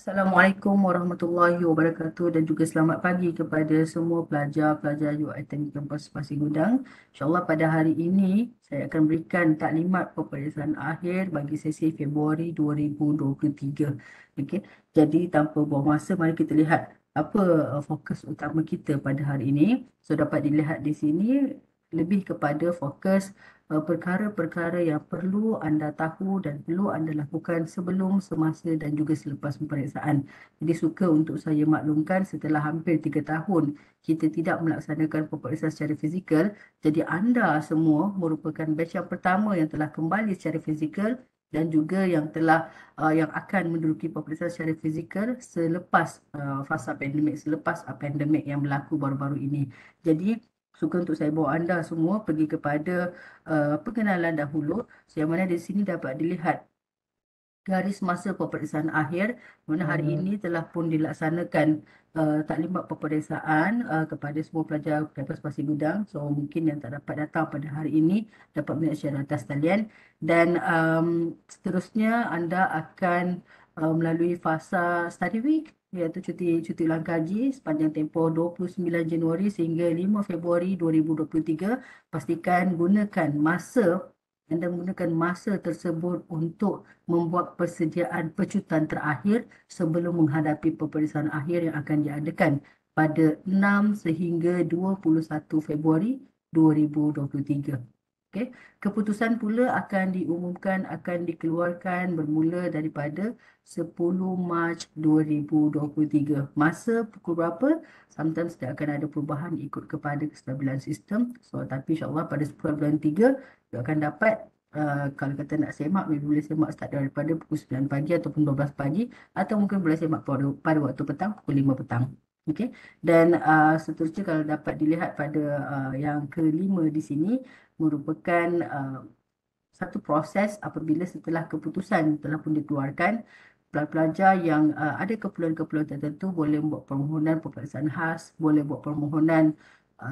Assalamualaikum warahmatullahi wabarakatuh dan juga selamat pagi kepada semua pelajar-pelajar UiTM Kampus Pasir Gudang. InsyaAllah pada hari ini saya akan berikan taklimat peperiksaan akhir bagi sesi Februari 2023. Okey. Jadi tanpa buang masa, mari kita lihat apa fokus utama kita pada hari ini. So dapat dilihat di sini lebih kepada fokus perkara-perkara yang perlu anda tahu dan perlu anda lakukan sebelum, semasa dan juga selepas peperiksaan. Jadi suka untuk saya maklumkan setelah hampir 3 tahun kita tidak melaksanakan peperiksaan secara fizikal. Jadi anda semua merupakan batch yang pertama yang telah kembali secara fizikal dan juga yang akan menduduki peperiksaan secara fizikal selepas fasa pandemik, selepas pandemik yang berlaku baru-baru ini. Jadi suka untuk saya bawa anda semua pergi kepada pengenalan dahulu, yang mana di sini dapat dilihat garis masa peperiksaan akhir, mana hari ini telah pun dilaksanakan taklimat peperiksaan kepada semua pelajar kampus Pasir Gudang. So mungkin yang tak dapat datang pada hari ini dapat melihat secara atas talian, dan seterusnya anda akan melalui fasa study week, iaitu cuti ulang kaji sepanjang tempoh 29 Januari sehingga 5 Februari 2023. Pastikan gunakan masa anda menggunakan masa tersebut untuk membuat persediaan pecutan terakhir sebelum menghadapi peperiksaan akhir yang akan diadakan pada 6 sehingga 21 Februari 2023. Okey. Keputusan pula akan diumumkan, akan dikeluarkan bermula daripada 10 Mac 2023. Masa pukul berapa? Sometimes dia akan ada perubahan ikut kepada kestabilan sistem. So, tapi insyaAllah pada 10.3 dia akan dapat, kalau kata nak semak, boleh semak start daripada pukul 9 pagi ataupun 12 pagi, atau mungkin boleh semak pada waktu petang, pukul 5 petang. Okey. Dan seterusnya kalau dapat dilihat pada yang kelima di sini merupakan satu proses apabila setelah keputusan telah pun dikeluarkan, pelajar yang ada keperluan-keperluan tertentu boleh buat permohonan peperiksaan khas, boleh buat permohonan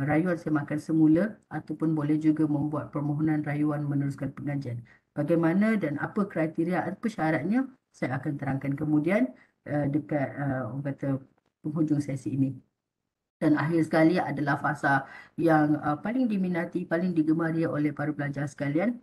rayuan semakan semula, ataupun boleh juga membuat permohonan rayuan meneruskan pengajian. Bagaimana dan apa kriteria, apa syaratnya, saya akan terangkan kemudian dekat orang kata penghujung sesi ini. Dan akhir sekali adalah fasa yang paling diminati, paling digemari oleh para pelajar sekalian,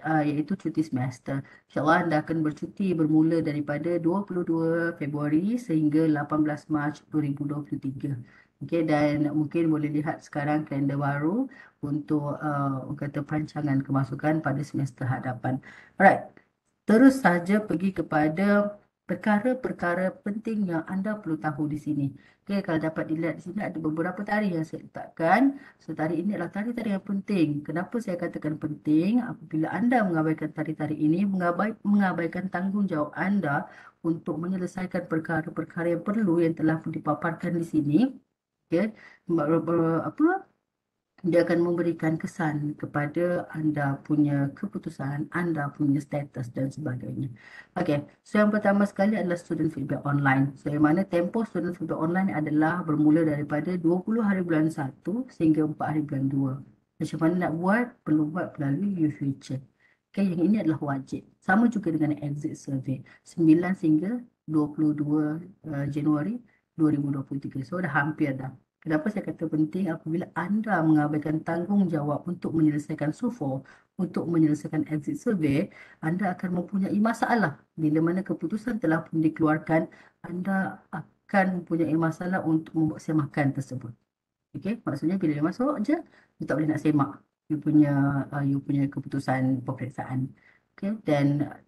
iaitu cuti semester. InsyaAllah anda akan bercuti bermula daripada 22 Februari sehingga 18 Mac 2023. Okey, dan mungkin boleh lihat sekarang kalender baru untuk orang kata perancangan kemasukan pada semester hadapan. Alright, terus saja pergi kepada perkara-perkara penting yang anda perlu tahu di sini. Okey, kalau dapat dilihat di sini ada beberapa tarikh yang saya letakkan. So, tarikh ini adalah tarikh-tarikh yang penting. Kenapa saya katakan penting? Apabila anda mengabaikan tarikh-tarikh ini, mengabaikan tanggungjawab anda untuk menyelesaikan perkara-perkara yang perlu yang telah dipaparkan di sini. Okey, apa? Dia akan memberikan kesan kepada anda punya keputusan, anda punya status dan sebagainya. Okey, so yang pertama sekali adalah student feedback online. So yang mana tempoh student feedback online adalah bermula daripada 20 hari bulan 1 sehingga 4 hari bulan 2. Macam mana nak buat? Perlu buat melalui YouFuture. Okey, yang ini adalah wajib. Sama juga dengan exit survey 9 sehingga 22 Januari 2023. So dah hampir dah. Kenapa saya kata penting? Apabila anda mengabaikan tanggungjawab untuk menyelesaikan SUFO, untuk menyelesaikan exit survey, anda akan mempunyai masalah. Bila mana keputusan telah pun dikeluarkan, anda akan mempunyai masalah untuk membuat semakan tersebut. Okey, maksudnya bila dia masuk je, you tak boleh nak semak you punya keputusan peperiksaan. Okey, dan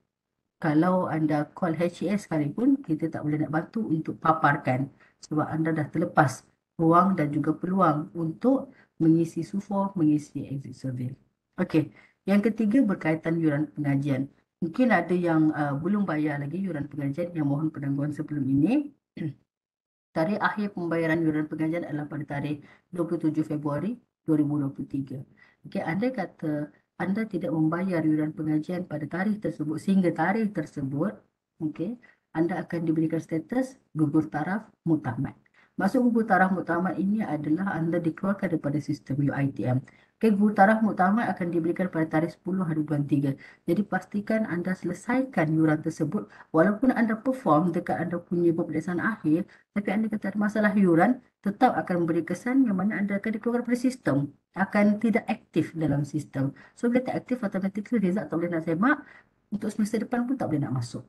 kalau anda call HES sekalipun, kita tak boleh nak bantu untuk paparkan sebab anda dah terlepas ruang dan juga peluang untuk mengisi SUFO, mengisi exit survey. Okey, yang ketiga berkaitan yuran pengajian. Mungkin ada yang belum bayar lagi yuran pengajian, yang mohon penangguhan sebelum ini. Tarikh akhir pembayaran yuran pengajian adalah pada tarikh 27 Februari 2023. Okey, anda kata anda tidak membayar yuran pengajian pada tarikh tersebut sehingga tarikh tersebut, okey, anda akan diberikan status gugur taraf muktamad. Maksud gugur taraf muktamad ini adalah anda dikeluarkan daripada sistem UiTM. Okay, gugur taraf muktamad akan diberikan pada tarikh 10 hari bulan 3. Jadi pastikan anda selesaikan yuran tersebut. Walaupun anda perform dekat anda punya peperiksaan akhir, tapi anda kata ada masalah yuran, tetap akan memberi kesan yang mana anda akan dikeluarkan daripada sistem. Akan tidak aktif dalam sistem. So, bila tak aktif, automatically result tak boleh nak semak. Untuk semester depan pun tak boleh nak masuk.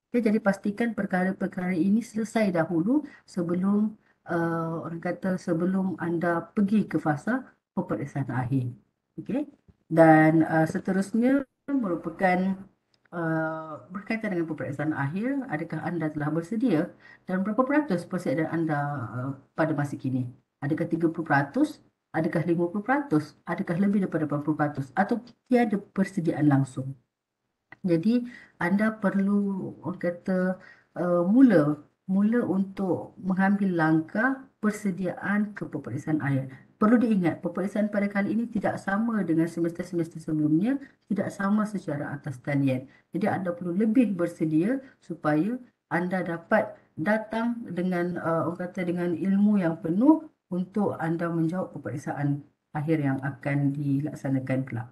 Okay, jadi pastikan perkara-perkara ini selesai dahulu sebelum orang kata sebelum anda pergi ke fasa peperiksaan akhir. Okay? Dan seterusnya merupakan berkaitan dengan peperiksaan akhir, adakah anda telah bersedia dan berapa peratus persediaan anda pada masa kini? Adakah 30%? Adakah 50%? Adakah lebih daripada 80%? Atau tiada persediaan langsung? Jadi anda perlu orang kata mula untuk mengambil langkah persediaan ke peperiksaan akhir. Perlu diingat, peperiksaan pada kali ini tidak sama dengan semester-semester sebelumnya, tidak sama secara atas talian. Jadi anda perlu lebih bersedia supaya anda dapat datang dengan orang kata dengan ilmu yang penuh untuk anda menjawab peperiksaan akhir yang akan dilaksanakan kelak.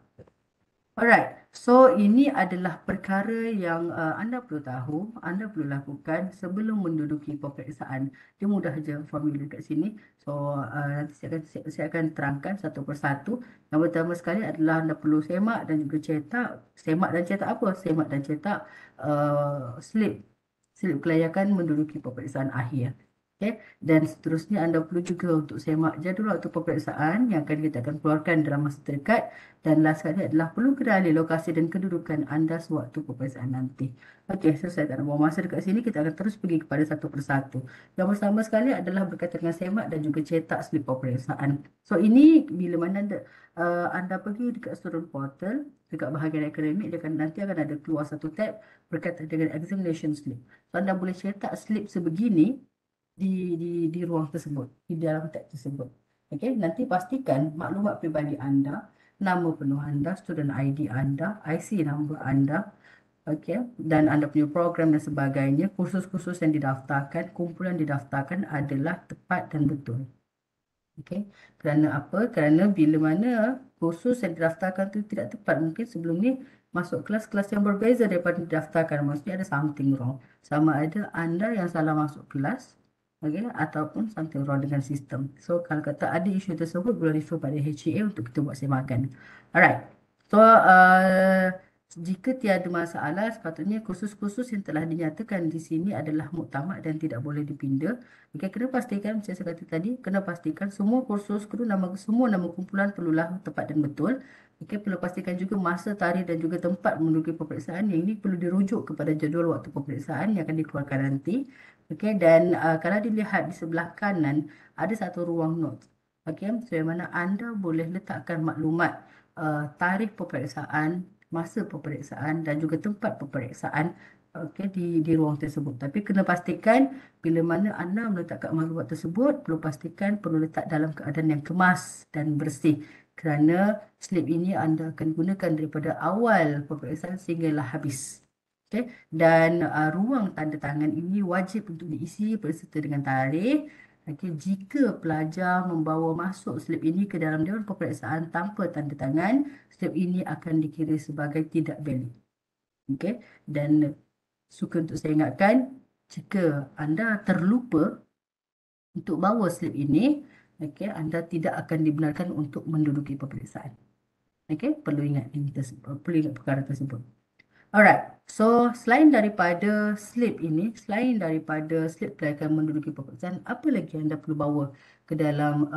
Alright, so ini adalah perkara yang anda perlu tahu, anda perlu lakukan sebelum menduduki peperiksaan. Dia mudah saja formula kat sini. So nanti saya akan terangkan satu persatu. Yang pertama sekali adalah anda perlu semak dan juga cetak. Semak dan cetak apa? Semak dan cetak slip kelayakan menduduki peperiksaan akhir. Okay. Dan seterusnya anda perlu juga untuk semak jadual waktu peperiksaan yang kita akan keluarkan dalam masa terdekat. Dan last sekali adalah perlu kenali lokasi dan kedudukan anda sewaktu peperiksaan nanti. Okey, so saya tak nak buang masa dekat sini. Kita akan terus pergi kepada satu persatu. Yang pertama sekali adalah berkaitan dengan semak dan juga cetak slip peperiksaan. So ini bila mana anda pergi dekat student portal, dekat bahagian akademik, nanti akan ada keluar satu tab berkaitan dengan examination slip. So anda boleh cetak slip sebegini di ruang tersebut, di dalam tab tersebut. Okey, nanti pastikan maklumat peribadi anda, nama penuh anda, student ID anda, IC number anda, okey, dan anda punya program dan sebagainya, kursus-kursus yang didaftarkan, kumpulan didaftarkan adalah tepat dan betul. Okey, kerana apa? Kerana bila mana kursus yang didaftarkan tu tidak tepat, mungkin sebelum ni masuk kelas-kelas yang berbeza daripada didaftarkan, maksudnya ada something wrong. Sama ada anda yang salah masuk kelas, okay, ataupun something wrong dengan sistem. So kalau kata ada isu tersebut, boleh refer pada HCA untuk kita buat semakan. Alright. So jika tiada masalah, sepatutnya kursus-kursus yang telah dinyatakan di sini adalah muktamad dan tidak boleh dipinda. Okay, kena pastikan, macam saya kata tadi, kena pastikan semua kursus, semua nama kumpulan perlulah tepat dan betul. Okay, perlu pastikan juga masa, tarikh dan juga tempat menduduki peperiksaan. Yang ini perlu dirujuk kepada jadual waktu peperiksaan yang akan dikeluarkan nanti. Okay, dan kalau dilihat di sebelah kanan, ada satu ruang notes. Okay, so yang mana anda boleh letakkan maklumat tarikh peperiksaan, masa peperiksaan dan juga tempat peperiksaan, okay, di ruang tersebut. Tapi kena pastikan bila mana anda meletakkan maklumat tersebut, perlu letak dalam keadaan yang kemas dan bersih. Kerana slip ini anda akan gunakan daripada awal peperiksaan sehinggalah habis. Okay. Dan ruang tanda tangan ini wajib untuk diisi berserta dengan tarikh. Okay. Jika pelajar membawa masuk slip ini ke dalam dewan peperiksaan tanpa tanda tangan, slip ini akan dikira sebagai tidak valid. Okay. Dan suka untuk saya ingatkan, jika anda terlupa untuk bawa slip ini, okay, anda tidak akan dibenarkan untuk menduduki peperiksaan. Okay. Perlu ingat perkara tersebut. Alright, so selain daripada slip ini, selain daripada slip kelayakan menduduki peperiksaan, apa lagi anda perlu bawa ke dalam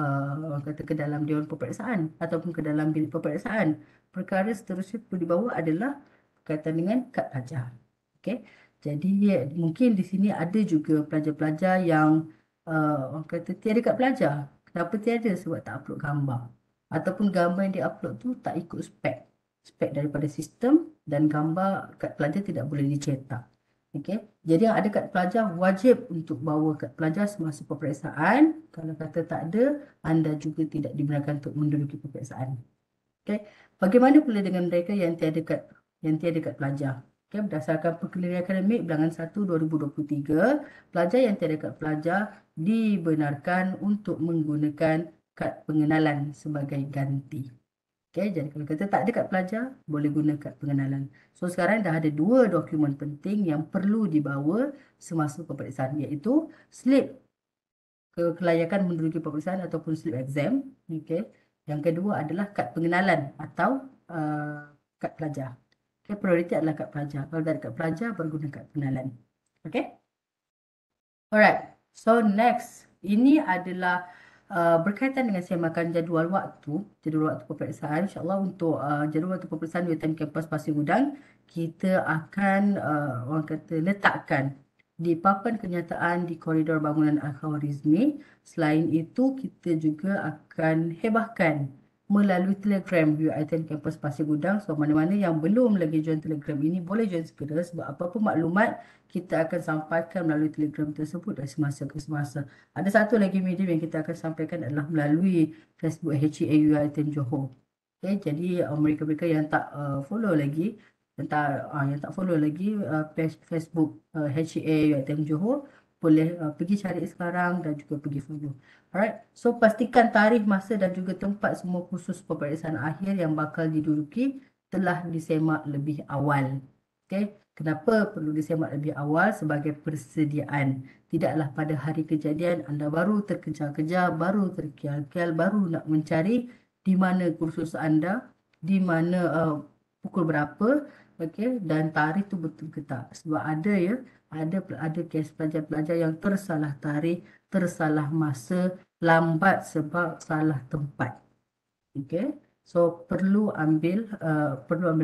ke dalam dewan peperiksaan ataupun ke dalam bilik peperiksaan? Perkara seterusnya perlu dibawa adalah berkaitan dengan kad pelajar. Okey. Jadi mungkin di sini ada juga pelajar-pelajar yang orang kata tiada kad pelajar. Kenapa tiada? Sebab tak upload gambar. Ataupun gambar yang diupload tu tak ikut spek daripada sistem dan gambar kad pelajar tidak boleh dicetak. Okey. Jadi yang ada kad pelajar wajib untuk bawa kad pelajar semasa peperiksaan. Kalau kata tak ada, anda juga tidak dibenarkan untuk menduduki peperiksaan. Okey. Bagaimana pula dengan mereka yang tiada kad pelajar? Okay, berdasarkan Penilaian Akademik Bilangan 1 2023, pelajar yang tiada kad pelajar dibenarkan untuk menggunakan kad pengenalan sebagai ganti. Okay, jadi kalau kita tak ada kad pelajar, boleh guna kad pengenalan. So sekarang dah ada dua dokumen penting yang perlu dibawa semasa peperiksaan, iaitu slip kelayakan menduduki peperiksaan ataupun slip exam. Okay. Yang kedua adalah kad pengenalan atau kad pelajar. Okay, prioriti adalah kad pelajar. Kalau tak ada kad pelajar, baru guna kad pengenalan. Okay. Alright. So next, ini adalah berkaitan dengan semakan jadual waktu peperiksaan. InsyaAllah untuk jadual waktu peperiksaan UiTM Kampus Pasir Gudang, kita akan orang kata letakkan di papan kenyataan di koridor bangunan Al-Khawarizmi. Selain itu, kita juga akan hebahkan melalui Telegram UiTM Kampus Pasir Gudang. So, mana-mana yang belum lagi join Telegram ini, boleh join segera sebab apa-apa maklumat kita akan sampaikan melalui Telegram tersebut dari semasa ke semasa. Ada satu lagi medium yang kita akan sampaikan adalah melalui Facebook HEA UiTM Johor. Okay, jadi mereka-mereka yang tak follow lagi, yang tak follow lagi page Facebook HEA UiTM Johor, boleh pergi cari sekarang dan juga pergi follow. Alright, so pastikan tarikh, masa dan juga tempat semua kursus peperiksaan akhir yang bakal diduduki telah disemak lebih awal. Okay, kenapa perlu disemak lebih awal? Sebagai persediaan. Tidaklah pada hari kejadian anda baru terkejar-kejar, baru terkial-kial, baru nak mencari di mana kursus anda, di mana pukul berapa, okay, dan tarikh tu betul ke tak. Sebab ada ada kes pelajar-pelajar yang tersalah tarikh, tersalah masa, lambat sebab salah tempat. Okay. So perlu ambil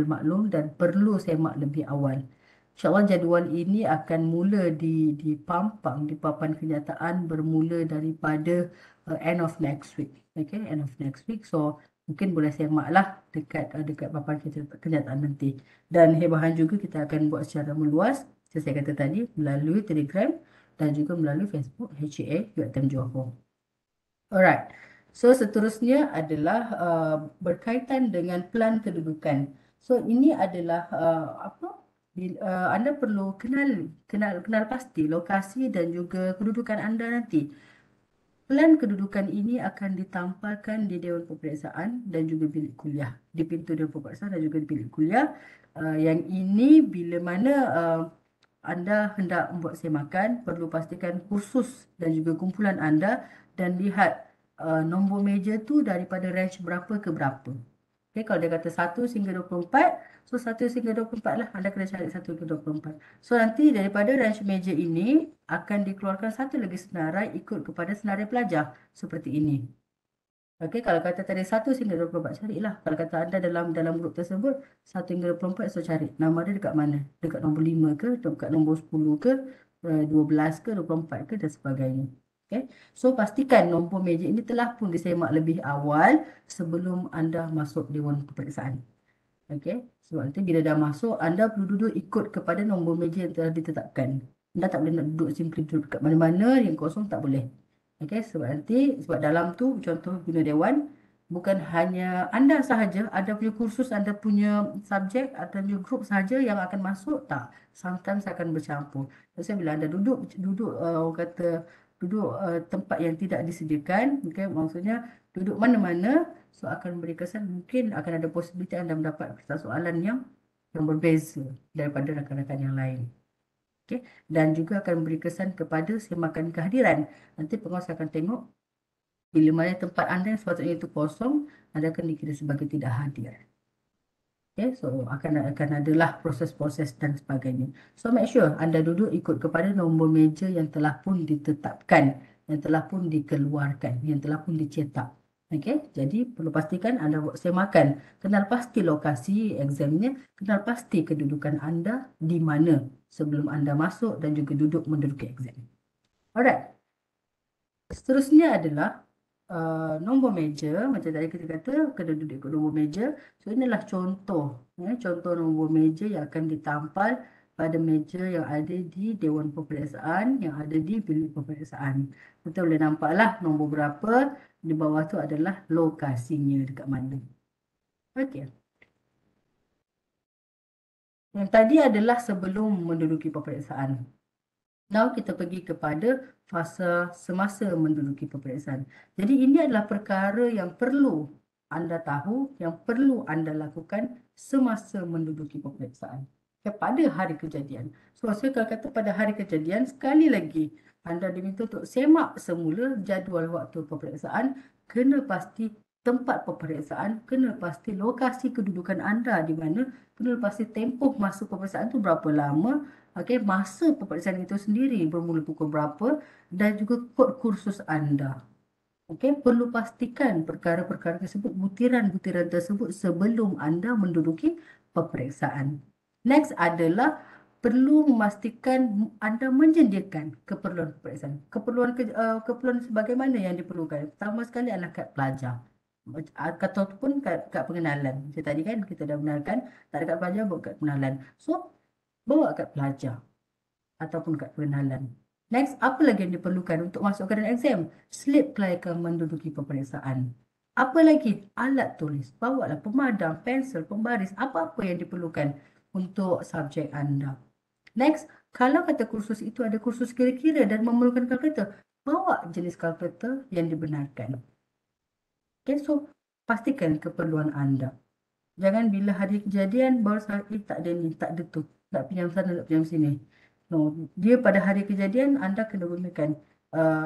maklum dan perlu semak lebih awal. InsyaAllah jadual ini akan mula dipampang di papan kenyataan bermula daripada end of next week. Okay, end of next week. So mungkin boleh semaklah dekat papan kenyataan nanti. Dan hebahan juga kita akan buat secara meluas, saya kata tadi, melalui Telegram dan juga melalui Facebook HEA UiTM Johor. Alright. So seterusnya adalah berkaitan dengan pelan kedudukan. So ini adalah anda perlu kenal pasti lokasi dan juga kedudukan anda nanti. Pelan kedudukan ini akan ditampalkan di Dewan Peperiksaan dan juga bilik kuliah. Di pintu Dewan Peperiksaan dan juga di bilik kuliah. Yang ini bila mana anda hendak membuat semakan, perlu pastikan kursus dan juga kumpulan anda dan lihat nombor meja tu daripada range berapa ke berapa. Okay, kalau dia kata 1 hingga 24, so 1 hingga 24 lah. Anda kena cari 1 hingga 24. So nanti daripada range meja ini akan dikeluarkan satu lagi senarai ikut kepada senarai pelajar seperti ini. Okey, kalau kata tadi 1 hingga 24, carilah. Kalau kata anda dalam grup tersebut 1 hingga 24, so cari. Nama dia dekat mana? Dekat nombor 5 ke? Dekat nombor 10 ke? 12 ke? 24 ke? Dan sebagainya. Okay. So pastikan nombor meja ini telah pun disemak lebih awal sebelum anda masuk Dewan Peperiksaan. Okay. So nanti bila dah masuk, anda perlu duduk ikut kepada nombor meja yang telah ditetapkan. Anda tak boleh nak duduk simply duduk kat mana-mana yang kosong, tak boleh. Okay. Sebab dalam tu contoh guna Dewan, bukan hanya anda sahaja, ada punya kursus, anda punya subjek, ada punya grup sahaja yang akan masuk, tak. Sometimes akan bercampur. Jadi bila anda duduk orang kata duduk tempat yang tidak disediakan, okay, maksudnya duduk mana-mana, so akan beri kesan mungkin akan ada posibiliti anda mendapat soalan yang berbeza daripada rakan-rakan yang lain. Okay. Dan juga akan beri kesan kepada semakan kehadiran. Nanti pengawas akan tengok bila mana tempat anda yang sepatutnya itu kosong, anda akan dikira sebagai tidak hadir. Okay, so akan adalah proses-proses dan sebagainya. So make sure anda duduk ikut kepada nombor meja yang telah pun ditetapkan, yang telah pun dikeluarkan, yang telah pun dicetak. Okay, jadi perlu pastikan anda buat semakan. Kenal pasti lokasi examnya, kenal pasti kedudukan anda di mana sebelum anda masuk dan juga duduk menduduki exam. Alright. Seterusnya adalah nombor meja. Macam tadi kita kata kena duduk ikut nombor meja. So inilah contoh contoh nombor meja yang akan ditampal pada meja yang ada di Dewan Peperiksaan, yang ada di bilik peperiksaan. Kita boleh nampaklah nombor berapa. Di bawah tu adalah lokasinya dekat mana. Okey. Yang tadi adalah sebelum menduduki peperiksaan. Now kita pergi kepada fasa semasa menduduki peperiksaan. Jadi ini adalah perkara yang perlu anda tahu, yang perlu anda lakukan semasa menduduki peperiksaan. Pada hari kejadian. So, saya kalau kata pada hari kejadian, sekali lagi anda diminta untuk semak semula jadual waktu peperiksaan, kena pasti tempat peperiksaan, kena pasti lokasi kedudukan anda di mana, kena pasti tempoh masa peperiksaan itu berapa lama, okey, masa peperiksaan itu sendiri bermula pukul berapa dan juga kod kursus anda. Okey, perlu pastikan perkara-perkara tersebut, butiran-butiran tersebut sebelum anda menduduki peperiksaan. Next adalah perlu memastikan anda menyediakan keperluan peperiksaan. Keperluan sebagaimana yang diperlukan. Pertama sekali adalah kad pelajar. Ataupun kad pengenalan. Macam tadi kan kita dah benarkan tak ada kad pelajar, buat kad pengenalan. So, bawa kad pelajar ataupun kad pengenalan. Next, apa lagi yang diperlukan untuk masuk keadaan exam? Slip kelayakan menduduki peperiksaan. Apa lagi? Alat tulis. Bawalah pemadam, pensel, pembaris, apa-apa yang diperlukan untuk subjek anda. Next, kalau kata kursus itu ada kursus kira-kira dan memerlukan kalkulator, bawa jenis kalkulator yang dibenarkan. Okay, so pastikan keperluan anda. Jangan bila hari kejadian baru saya tak ada ni, tak ada tu. Tak pinjam sana, tak pinjam sini. No, dia pada hari kejadian anda kena gunakan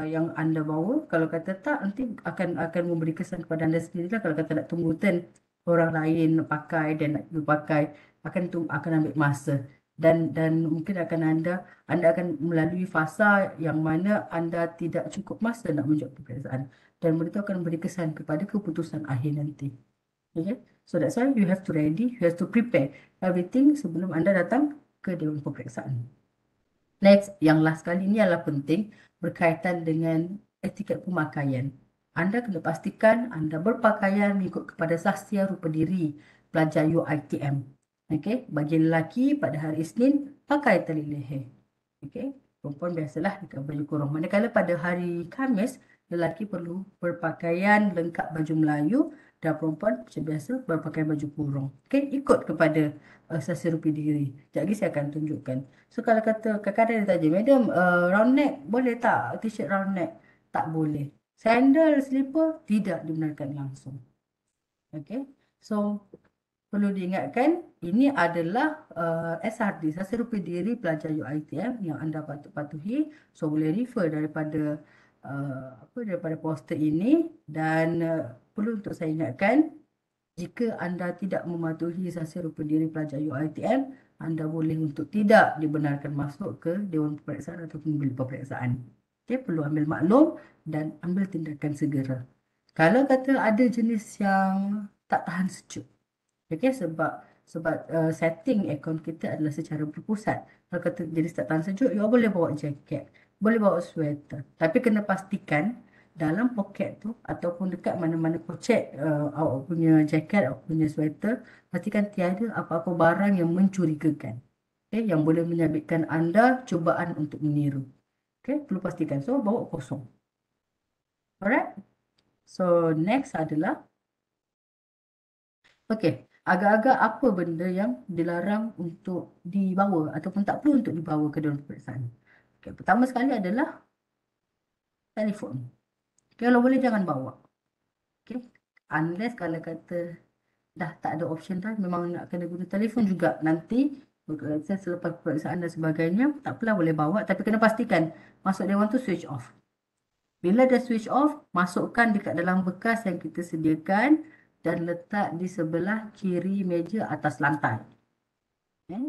yang anda bawa. Kalau kata tak, nanti akan memberi kesan kepada anda sendiri lah. Kalau kata nak tunggu turn orang lain pakai dan nak pakai, akan ambil masa. Dan mungkin anda akan melalui fasa yang mana anda tidak cukup masa nak menjawab peperiksaan. Dan benda itu akan memberi kesan kepada keputusan akhir nanti. Okay? So that's why you have to ready, you have to prepare everything sebelum anda datang ke dewan peperiksaan. Next, yang last kali ini adalah penting berkaitan dengan etiket pemakaian. Anda kena pastikan anda berpakaian mengikut kepada sastia rupa diri pelajar UiTM. Okay? Bagi lelaki pada hari Isnin, pakai tali leher. Okay? Perempuan biasalah dekat baju kurung. Manakala pada hari Khamis, lelaki perlu berpakaian lengkap baju Melayu dan perempuan macam biasa berpakaian baju kurung. Okay? Ikut kepada sastia rupa diri. Sekejap lagi saya akan tunjukkan. So kalau kata kadang-kadang dia tanya, Madam, round neck boleh tak? T-shirt round neck? Tak boleh. Sandal, slipper tidak dibenarkan langsung. Okay. So perlu diingatkan ini adalah SRD, Sastia Rupa Diri Pelajar UiTM yang anda patut patuhi. So boleh refer daripada poster ini dan perlu untuk saya ingatkan, jika anda tidak mematuhi Sastia Rupa Diri Pelajar UiTM, anda boleh untuk tidak dibenarkan masuk ke Dewan Peperiksaan ataupun bilik peperiksaan. Okay, perlu ambil maklum dan ambil tindakan segera. Kalau kata ada jenis yang tak tahan sejuk, okay, sebab setting aircon kita adalah secara berpusat. Kalau kata jenis tak tahan sejuk, you boleh bawa jaket, boleh bawa sweater. Tapi kena pastikan dalam poket tu ataupun dekat mana-mana pocet awak punya jaket, awak punya sweater, pastikan tiada apa-apa barang yang mencurigakan. Okay, yang boleh menyabitkan anda cubaan untuk meniru. Okay, perlu pastikan. So, bawa kosong. Alright. So, next adalah, okay, agak-agak apa benda yang dilarang untuk dibawa ataupun tak perlu untuk dibawa ke dalam peperiksaan. Okay, pertama sekali adalah telefon. Okay, kalau boleh jangan bawa. Okay, unless kalau kata dah tak ada option dah, memang nak kena guna telefon juga nanti selepas peperiksaan dan sebagainya, tak apalah boleh bawa, tapi kena pastikan masuk dewan tu switch off. Bila dah switch off, masukkan dekat dalam bekas yang kita sediakan dan letak di sebelah kiri meja atas lantai. Okay.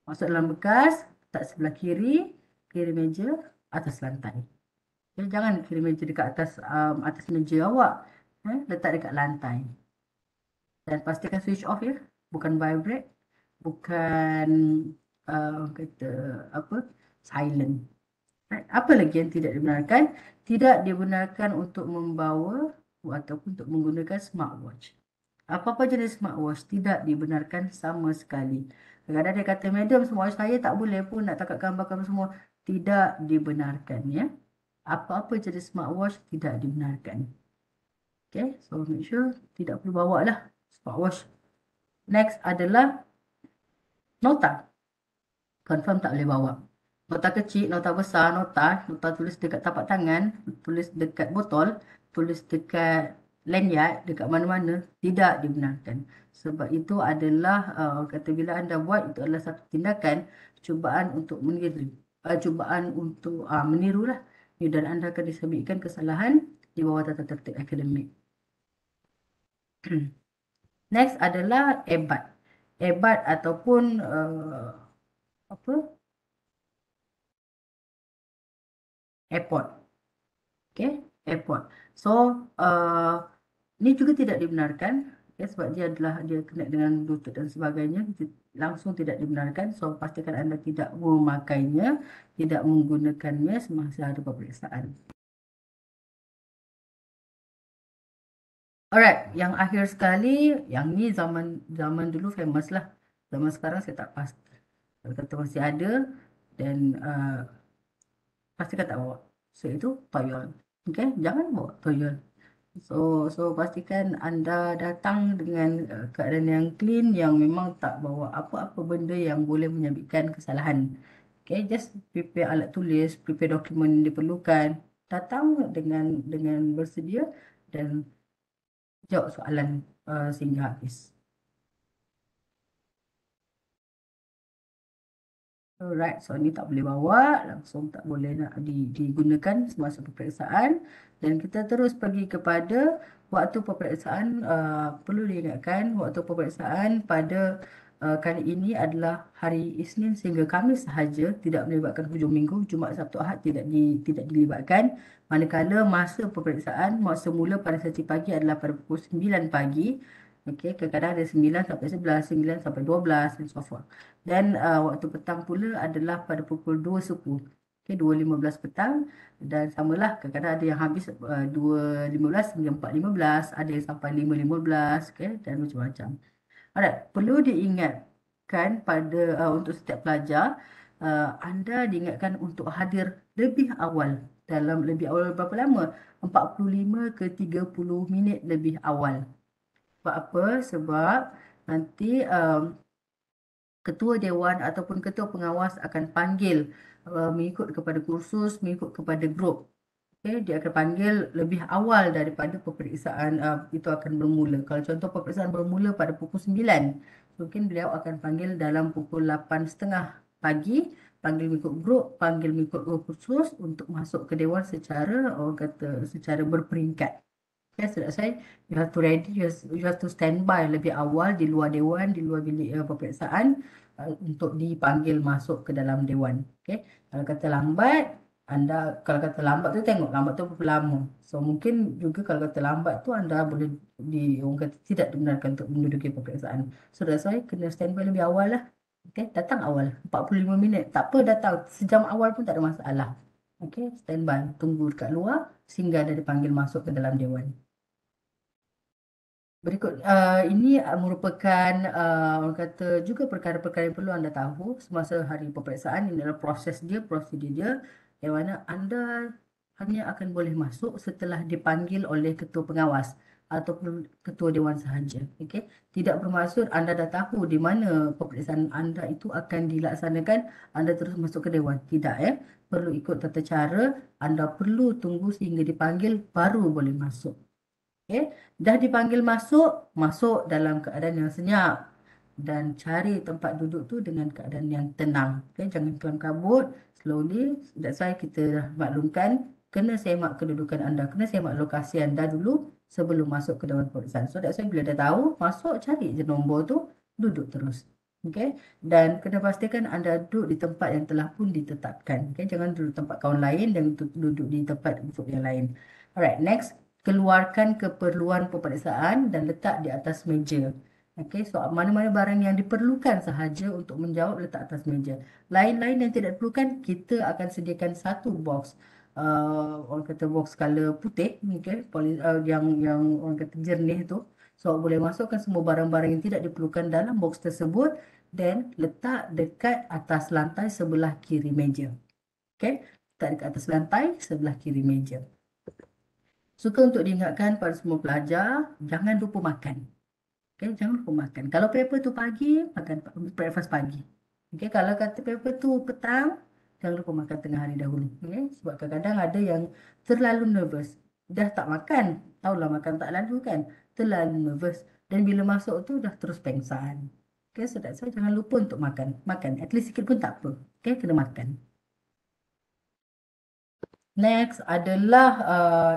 Masuk dalam bekas, letak sebelah kiri meja atas lantai. Okay. Jangan kiri meja dekat atas meja awak. Letak dekat lantai. Dan pastikan switch off ya, bukan vibrate, bukan kata apa, silent. Right. Apa lagi yang tidak dibenarkan? Tidak dibenarkan untuk membawa ataupun untuk menggunakan smartwatch. Apa-apa jenis smartwatch tidak dibenarkan sama sekali. Kadang-kadang dia kata, Madam, smartwatch saya tak boleh pun nak tangkap gambar semua. Tidak dibenarkan ya. Apa-apa jenis smartwatch tidak dibenarkan. Okay, so make sure tidak perlu bawa lah smartwatch. Next adalah Nota, confirm tak boleh bawa. Nota kecil, nota besar, nota tulis dekat tapak tangan, tulis dekat botol, tulis dekat lanyard, dekat mana-mana, tidak dibenarkan. Sebab itu adalah, kata bila anda buat, itu adalah satu tindakan cubaan untuk meniru. Cubaan untuk meniru lah. Dan anda akan disabitkan kesalahan di bawah tata tertib akademik. Next adalah ebat. Ebat ataupun apa? Airport. Okay, airport. So, ini juga tidak dibenarkan, okay, sebab dia kena dengan lutut dan sebagainya, langsung tidak dibenarkan. So, pastikan anda tidak memakainya, tidak menggunakannya semasa ada peperiksaan. Alright, yang akhir sekali, yang ni zaman zaman dulu famous lah. Zaman sekarang saya tak pasti. Kalau kata masih ada, dan pastikan tak bawa. So, itu toyol. Okay, jangan bawa toyol. So, pastikan anda datang dengan keadaan yang clean, yang memang tak bawa apa-apa benda yang boleh menyabitkan kesalahan. Okay, just prepare alat tulis, prepare dokumen yang diperlukan. Datang dengan bersedia dan jawab soalan sehingga habis. Alright, so ni tak boleh bawa, langsung tak boleh nak digunakan semasa peperiksaan. Dan kita terus pergi kepada waktu peperiksaan. Perlu diingatkan, waktu peperiksaan pada kali ini adalah hari Isnin sehingga Khamis sahaja, tidak melibatkan hujung minggu. Jumaat, Sabtu, Ahad tidak dilibatkan. Manakala masa peperiksaan, masa mula pada sesi pagi adalah pada pukul 9 pagi. Okey, kadang-kadang ada 9 sampai 11, 9 sampai 12 dan so forth. Dan waktu petang pula adalah pada pukul 2 suku. Okey, 2.15 petang. Dan samalah, kadang-kadang ada yang habis 2.15 hingga 4.15, ada yang sampai 5.15, okey, dan macam-macam. Alright, perlu diingatkan pada untuk setiap pelajar, anda diingatkan untuk hadir lebih awal. Dalam lebih awal berapa lama? 45 ke 30 minit lebih awal. Sebab apa? Sebab nanti ketua dewan ataupun ketua pengawas akan panggil mengikut kepada kursus, mengikut kepada grup. Okay, dia akan panggil lebih awal daripada peperiksaan itu akan bermula. Kalau contoh peperiksaan bermula pada pukul 9, mungkin beliau akan panggil dalam pukul 8.30 pagi, panggil mengikut grup, panggil mengikut kursus untuk masuk ke dewan secara, orang kata, secara berperingkat. Okay, so that's why you have to ready, you have to stand by lebih awal di luar dewan, di luar bilik peperiksaan untuk dipanggil masuk ke dalam dewan. Okay, kalau kata lambat, kalau kata lambat tu tengok lambat tu berapa lama. So mungkin juga kalau kata lambat tu anda boleh orang kata tidak dibenarkan untuk menduduki peperiksaan. So that's why kena stand by lebih awal lah. Okay, datang awal 45 minit. Tak apa datang sejam awal pun tak ada masalah. Okay, stand by, tunggu dekat luar sehingga ada dipanggil masuk ke dalam dewan. Berikut ini merupakan orang kata juga perkara-perkara yang perlu anda tahu semasa hari peperiksaan. Ini adalah proses dia, prosedur dia, yang mana anda hanya akan boleh masuk setelah dipanggil oleh ketua pengawas ataupun ketua dewan sahaja. Okey, tidak bermaksud anda dah tahu di mana peperiksaan anda itu akan dilaksanakan, anda terus masuk ke dewan. Tidak, perlu ikut tata cara. Anda perlu tunggu sehingga dipanggil baru boleh masuk. Okay. Dah dipanggil masuk, masuk dalam keadaan yang senyap dan cari tempat duduk tu dengan keadaan yang tenang. Okay. Jangan kelam kabut, slowly. That's why kita dah maklumkan, kena semak kedudukan anda, kena semak lokasi anda dulu sebelum masuk ke dalam peperiksaan. So that's why bila dah tahu, masuk cari je nombor tu, duduk terus. Okay. Dan kena pastikan anda duduk di tempat yang telah pun ditetapkan. Okay. Jangan duduk tempat kawan lain dan duduk di tempat grup yang lain. Alright, next. Keluarkan keperluan peperiksaan dan letak di atas meja. Okey, so mana-mana barang yang diperlukan sahaja untuk menjawab letak atas meja. Lain-lain yang tidak diperlukan, kita akan sediakan satu box. Orang kata box color putih, okey, yang orang kata jernih tu. So boleh masukkan semua barang-barang yang tidak diperlukan dalam box tersebut dan letak dekat atas lantai sebelah kiri meja. Okey, letak dekat atas lantai sebelah kiri meja. Suka untuk diingatkan pada semua pelajar, jangan lupa makan. Okay, jangan lupa makan. Kalau paper tu pagi, makan breakfast pagi. Okay, kalau kata paper tu petang, jangan lupa makan tengah hari dahulu. Okay, sebab kadang-kadang ada yang terlalu nervous. Dah tak makan. Tahulah makan tak lalu kan. Terlalu nervous. Dan bila masuk tu dah terus pengsan. Okay, so that's why jangan lupa untuk makan. Makan. At least sikit pun tak apa. Okay, kena makan. Next adalah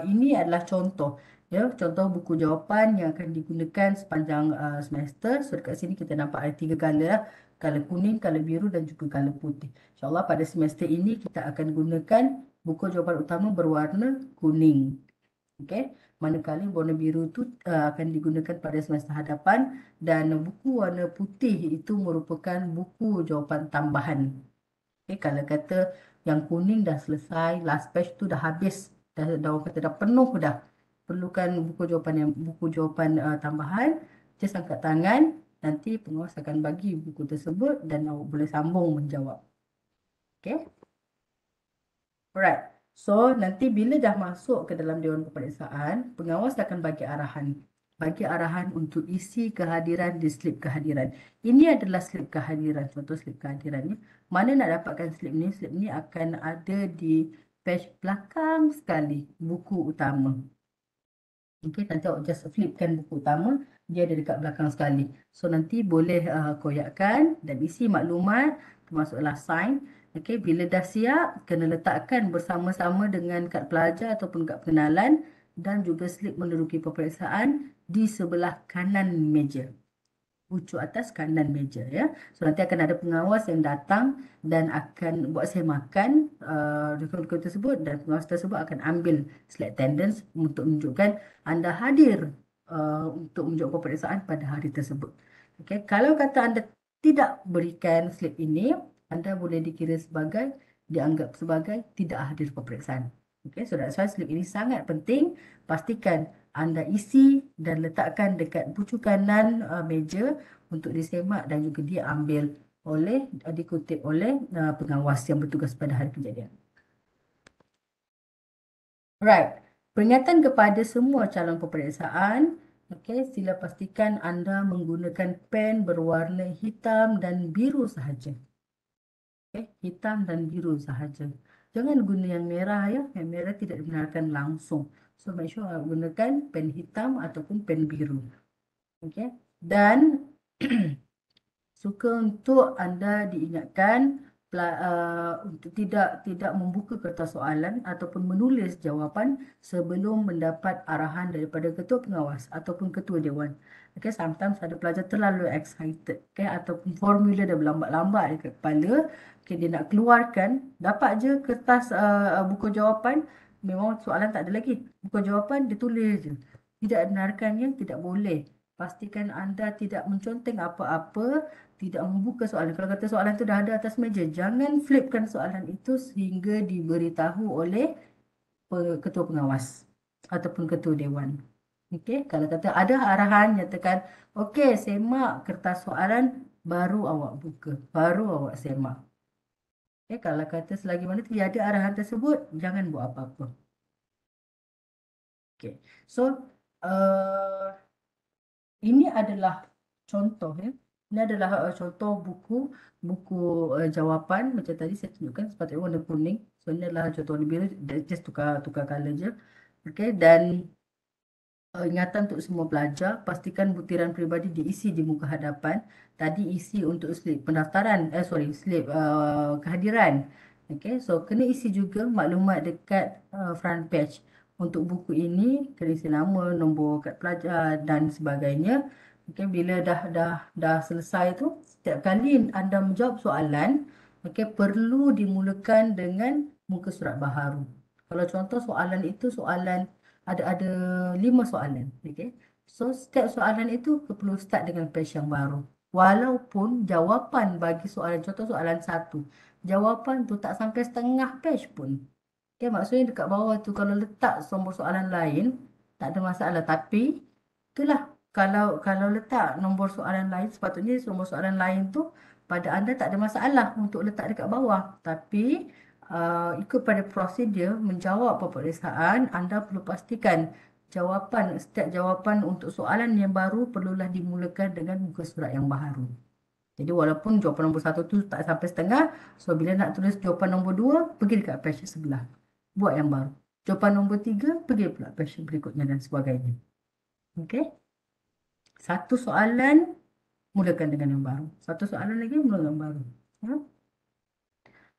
ini adalah contoh ya, contoh buku jawapan yang akan digunakan sepanjang semester. So dekat sini kita nampak ada 3 color lah. Color kuning, color biru dan juga color putih. InsyaAllah pada semester ini kita akan gunakan buku jawapan utama berwarna kuning. Okey, manakala warna biru itu akan digunakan pada semester hadapan dan buku warna putih itu merupakan buku jawapan tambahan. Okay, kalau kata yang kuning dah selesai, last page tu dah habis, dah orang kata dah penuh dah. Perlukan buku jawapan tambahan, just angkat tangan, nanti pengawas akan bagi buku tersebut dan awak boleh sambung menjawab. Okay? Alright. So, nanti bila dah masuk ke dalam Dewan Peperiksaan, pengawas akan bagi arahan. Bagi arahan untuk isi kehadiran di slip kehadiran. Ini adalah slip kehadiran. Contoh slip kehadirannya. Mana nak dapatkan slip ni? Slip ni akan ada di page belakang sekali buku utama. Okay, nanti awak just flipkan buku utama. Dia ada dekat belakang sekali. So, nanti boleh koyakkan dan isi maklumat termasuklah sign. Okay, bila dah siap, kena letakkan bersama-sama dengan kad pelajar ataupun kad pengenalan dan juga slip menduduki peperiksaan di sebelah kanan meja. Pucuk atas kanan meja ya. So nanti akan ada pengawas yang datang dan akan buat semakan rekod-rekod tersebut dan pengawas tersebut akan ambil slip attendance untuk menunjukkan anda hadir untuk menjawab peperiksaan pada hari tersebut. Okay. Kalau kata anda tidak berikan slip ini, anda boleh dianggap sebagai tidak hadir peperiksaan. Okay, so that's why slip ini sangat penting. Pastikan anda isi dan letakkan dekat pucuk kanan meja untuk disemak dan juga diambil dikutip oleh pengawas yang bertugas pada hari kejadian. Right. Peringatan kepada semua calon peperiksaan. Okay, sila pastikan anda menggunakan pen berwarna hitam dan biru sahaja. Okay, hitam dan biru sahaja. Jangan guna yang merah ya. Yang merah tidak dibenarkan langsung. So make sure gunakan pen hitam ataupun pen biru. Okay. Dan suka untuk anda diingatkan untuk tidak membuka kertas soalan ataupun menulis jawapan sebelum mendapat arahan daripada ketua pengawas ataupun ketua dewan. Okay, sometimes ada pelajar terlalu excited, okay, ataupun formula dah berlambat-lambat dekat kepala, okay, dia nak keluarkan, dapat je kertas buku jawapan, memang soalan tak ada lagi. Buku jawapan dia tulis je. Tidak benarkannya, tidak boleh. Pastikan anda tidak menconteng apa-apa, tidak membuka soalan. Kalau kata soalan itu dah ada atas meja, jangan flipkan soalan itu sehingga diberitahu oleh ketua pengawas ataupun ketua dewan. Okey, kalau kata ada arahan nyatakan, okey, semak kertas soalan baru awak buka, baru awak semak. Okey, kalau kata selagi mana tiada arahan tersebut, jangan buat apa-apa. Okey. So, ini adalah contoh ya. Ini adalah contoh buku jawapan macam tadi saya tunjukkan sepatutnya warna kuning. So ini adalah contoh warna biru, just tukar color je. Okey, dan ingatan untuk semua pelajar, pastikan butiran peribadi diisi di muka hadapan. Tadi isi untuk slip pendaftaran, slip kehadiran. Okey, so kena isi juga maklumat dekat front page. Untuk buku ini, kena isi nama, nombor kad pelajar dan sebagainya. Okey, bila dah selesai tu, setiap kali anda menjawab soalan, okey, perlu dimulakan dengan muka surat baharu. Kalau contoh soalan itu ada 5 soalan. Okay. So, setiap soalan itu perlu start dengan page yang baru. Walaupun jawapan bagi soalan, contoh soalan 1, jawapan tu tak sampai setengah page pun. Okay, maksudnya dekat bawah tu kalau letak nombor soalan lain, tak ada masalah. Tapi, itulah, kalau letak nombor soalan lain, sepatutnya nombor soalan lain tu pada anda tak ada masalah untuk letak dekat bawah. Tapi, ikut pada prosedur menjawab peperiksaan, anda perlu pastikan setiap jawapan untuk soalan yang baru perlulah dimulakan dengan muka surat yang baru. Jadi walaupun jawapan nombor 1 tu tak sampai setengah, so bila nak tulis jawapan nombor 2, pergi dekat page sebelah. Buat yang baru. Jawapan nombor 3, pergi pula page berikutnya dan sebagainya. Okey. Satu soalan, mulakan dengan yang baru. Satu soalan lagi, mulakan yang baru. Ya?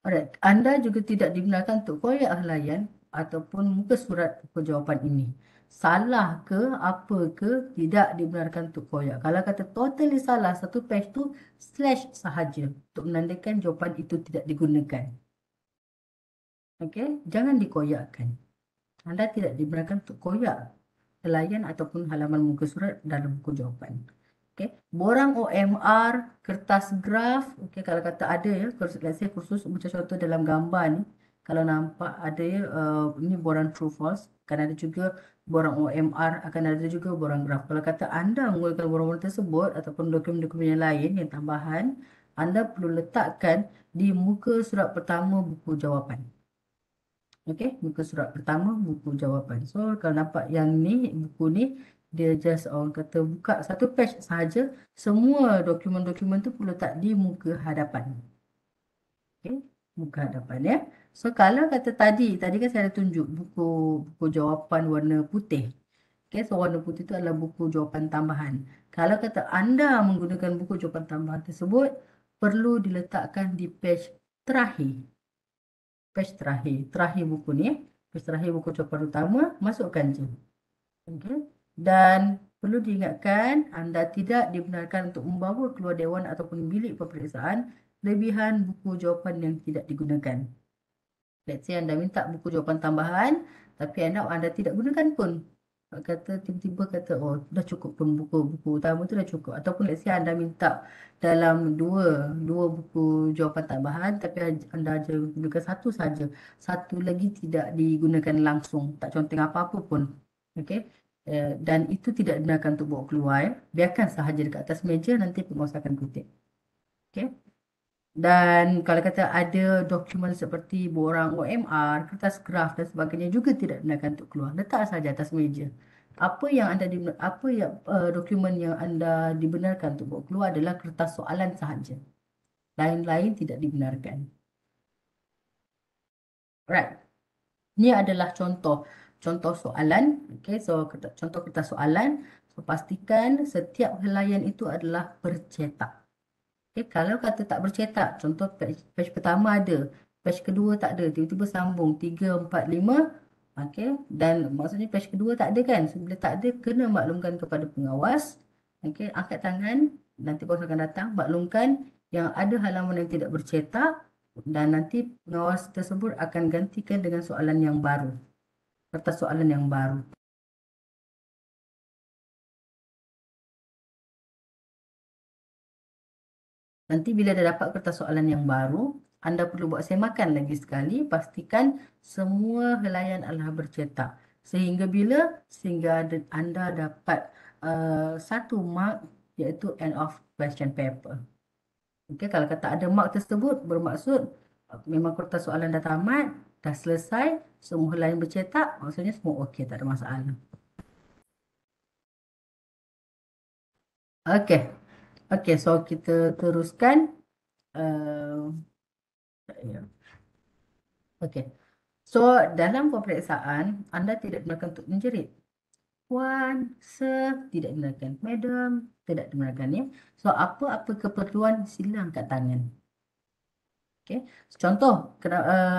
Alright. Anda juga tidak dibenarkan untuk koyak helaian ataupun muka surat buku jawapan ini. Salah ke, apa ke, tidak dibenarkan untuk koyak. Kalau kata totally salah, satu page tu slash sahaja untuk menandakan jawapan itu tidak digunakan. Okey, jangan dikoyakkan. Anda tidak dibenarkan untuk koyak helaian ataupun halaman muka surat dalam buku jawapan. Okey, borang OMR, kertas graf, okey kalau kata ada ya, let's say kursus macam contoh dalam gambar ni, kalau nampak ada ya, ini borang true false, akan ada juga borang OMR, akan ada juga borang graf. Kalau kata anda menggunakan borang-borang tersebut ataupun dokumen-dokumen yang lain yang tambahan, anda perlu letakkan di muka surat pertama buku jawapan. Okey, muka surat pertama buku jawapan. So, kalau nampak yang ni, buku ni, dia just orang kata buka satu page sahaja. Semua dokumen-dokumen tu perlu letak di muka hadapan. Okey, muka hadapan ya. So, kalau kata tadi kan saya ada tunjuk buku jawapan warna putih. Okey, so warna putih itu adalah buku jawapan tambahan. Kalau kata anda menggunakan buku jawapan tambahan tersebut, perlu diletakkan di page terakhir. Page terakhir buku ni, page terakhir buku jawapan utama, masukkan je. Okay. Dan perlu diingatkan, anda tidak dibenarkan untuk membawa keluar dewan ataupun bilik peperiksaan lebihan buku jawapan yang tidak digunakan. Let's say anda minta buku jawapan tambahan, tapi anda tidak gunakan pun. Kata tiba-tiba kata, oh dah cukup pun buku utama tu dah cukup. Ataupun let's say anda minta dalam dua buku jawapan tambahan, tapi anda aja gunakan satu saja. Satu lagi tidak digunakan langsung, tak conteng apa-apa pun. Okay. Dan itu tidak digunakan untuk bawa keluar. Biarkan sahaja dekat atas meja, nanti penguasa akan kutip. Okay. Dan kalau kata ada dokumen seperti borang OMR, kertas graf dan sebagainya juga tidak digunakan untuk keluar. Letak saja atas meja. Dokumen yang anda dibenarkan untuk bawa keluar adalah kertas soalan sahaja. Lain-lain tidak dibenarkan. Right. Ini adalah contoh soalan. Okay, so contoh kertas soalan. So, pastikan setiap helaian itu adalah bercetak. Okay, kalau kata tak bercetak, contoh page pertama ada, page kedua tak ada, tiba-tiba sambung 3, 4, 5. Okay, dan maksudnya page kedua tak ada kan? So, bila tak ada, kena maklumkan kepada pengawas. Okay, angkat tangan, nanti pengawas akan datang, maklumkan yang ada halaman yang tidak bercetak dan nanti pengawas tersebut akan gantikan dengan soalan yang baru. Kertas soalan yang baru. Nanti bila dah dapat kertas soalan yang baru, anda perlu buat semakan lagi sekali, pastikan semua helaian adalah bercetak. Sehingga anda dapat satu mark, iaitu end of question paper. Okay, kalau kata ada mark tersebut, bermaksud memang kertas soalan dah tamat, dah selesai, semua helaian bercetak, maksudnya semua okey, tak ada masalah. Okey. Okey, so kita teruskan. Ya. Okey. So, dalam peperiksaan, anda tidak dibenarkan untuk menjerit. Puan, Sir, tidak dibenarkan. Madam, tidak dibenarkan ya. So, apa-apa keperluan, sila angkat tangan. Okey. Contoh,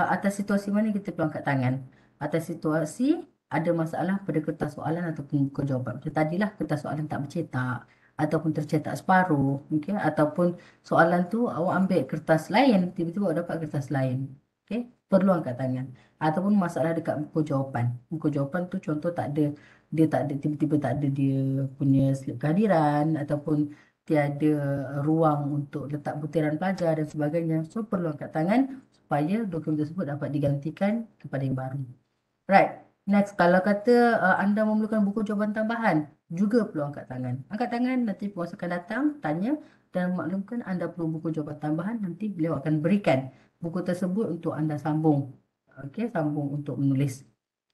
atas situasi mana kita perlu angkat tangan? Atas situasi ada masalah pada kertas soalan ataupun buku jawapan. Macam tadilah kertas soalan tak bercetak ataupun tercetak separuh. Okay? Ataupun soalan tu awak ambil kertas lain, tiba-tiba awak dapat kertas lain. Okay? Perlu angkat tangan. Ataupun masalah dekat buku jawapan. Buku jawapan tu contoh dia tak ada, tiba-tiba tak ada dia punya slip kehadiran ataupun tiada ruang untuk letak butiran pelajar dan sebagainya. So, perlu angkat tangan supaya dokumen tersebut dapat digantikan kepada yang baru. Right. Next, kalau kata anda memerlukan buku jawapan tambahan, juga perlu angkat tangan. Angkat tangan, nanti penguasa akan datang, tanya dan maklumkan anda perlu buku jawapan tambahan, nanti beliau akan berikan buku tersebut untuk anda sambung. Okey, sambung untuk menulis.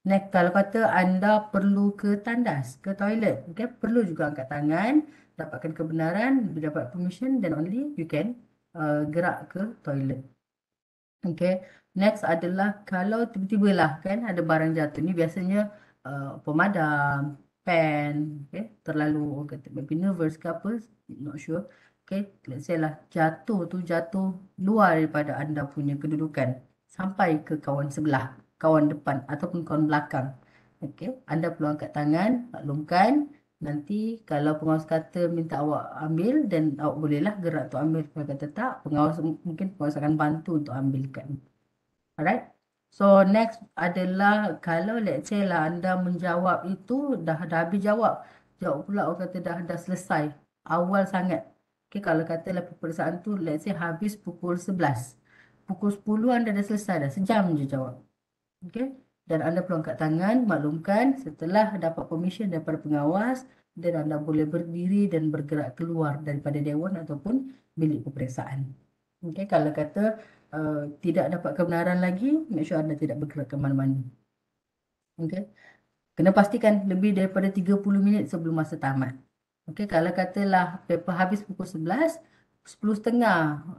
Next, kalau kata anda perlu ke tandas, ke toilet, okay, perlu juga angkat tangan, dapatkan kebenaran, dapat permission, then only you can gerak ke toilet. Okay. Next adalah kalau tiba-tiba lah kan ada barang jatuh ni biasanya pemadam, pen, okay, terlalu orang kata maybe nervous ke apa, not sure. Okay, let's say lah jatuh tu jatuh luar daripada anda punya kedudukan sampai ke kawan sebelah, kawan depan ataupun kawan belakang. Okay, anda perlu angkat tangan, maklumkan. Nanti kalau pengawas kata minta awak ambil dan awak bolehlah gerak untuk ambil. Kalau kata tak, pengawas mungkin pengawas akan bantu untuk ambilkan. Alright. So next adalah kalau let's say lah anda menjawab itu dah habis jawab. Jawab pula orang kata dah selesai. Awal sangat. Okay, kalau katalah peperiksaan tu let's say habis pukul 11. Pukul 10 anda dah selesai dah. Sejam je jawab. Okay. Dan anda perlu angkat tangan, maklumkan setelah dapat permission daripada pengawas dan anda boleh berdiri dan bergerak keluar daripada dewan ataupun bilik peperiksaan. Okay. Kalau kata tidak dapat kebenaran lagi, make sure anda tidak bergerak ke mana-mana. Okay. Kena pastikan lebih daripada 30 minit sebelum masa tamat. Okey, kalau katalah paper habis pukul 11, 10.30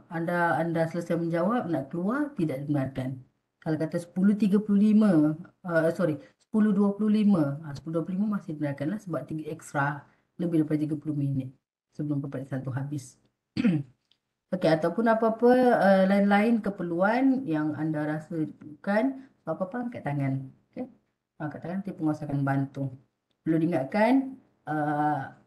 anda selesai menjawab, nak keluar, tidak dibenarkan. Kalau kata 10.35, sorry, 10.25, 10.25 masih dibenarkan lah sebab 3 ekstra, lebih daripada 30 minit sebelum peperiksaan tu habis. Okey, ataupun apa-apa lain-lain keperluan yang anda rasa diperlukan, apa-apa angkat tangan. Okey, angkat tangan, nanti penguasa akan bantu. Perlu diingatkan,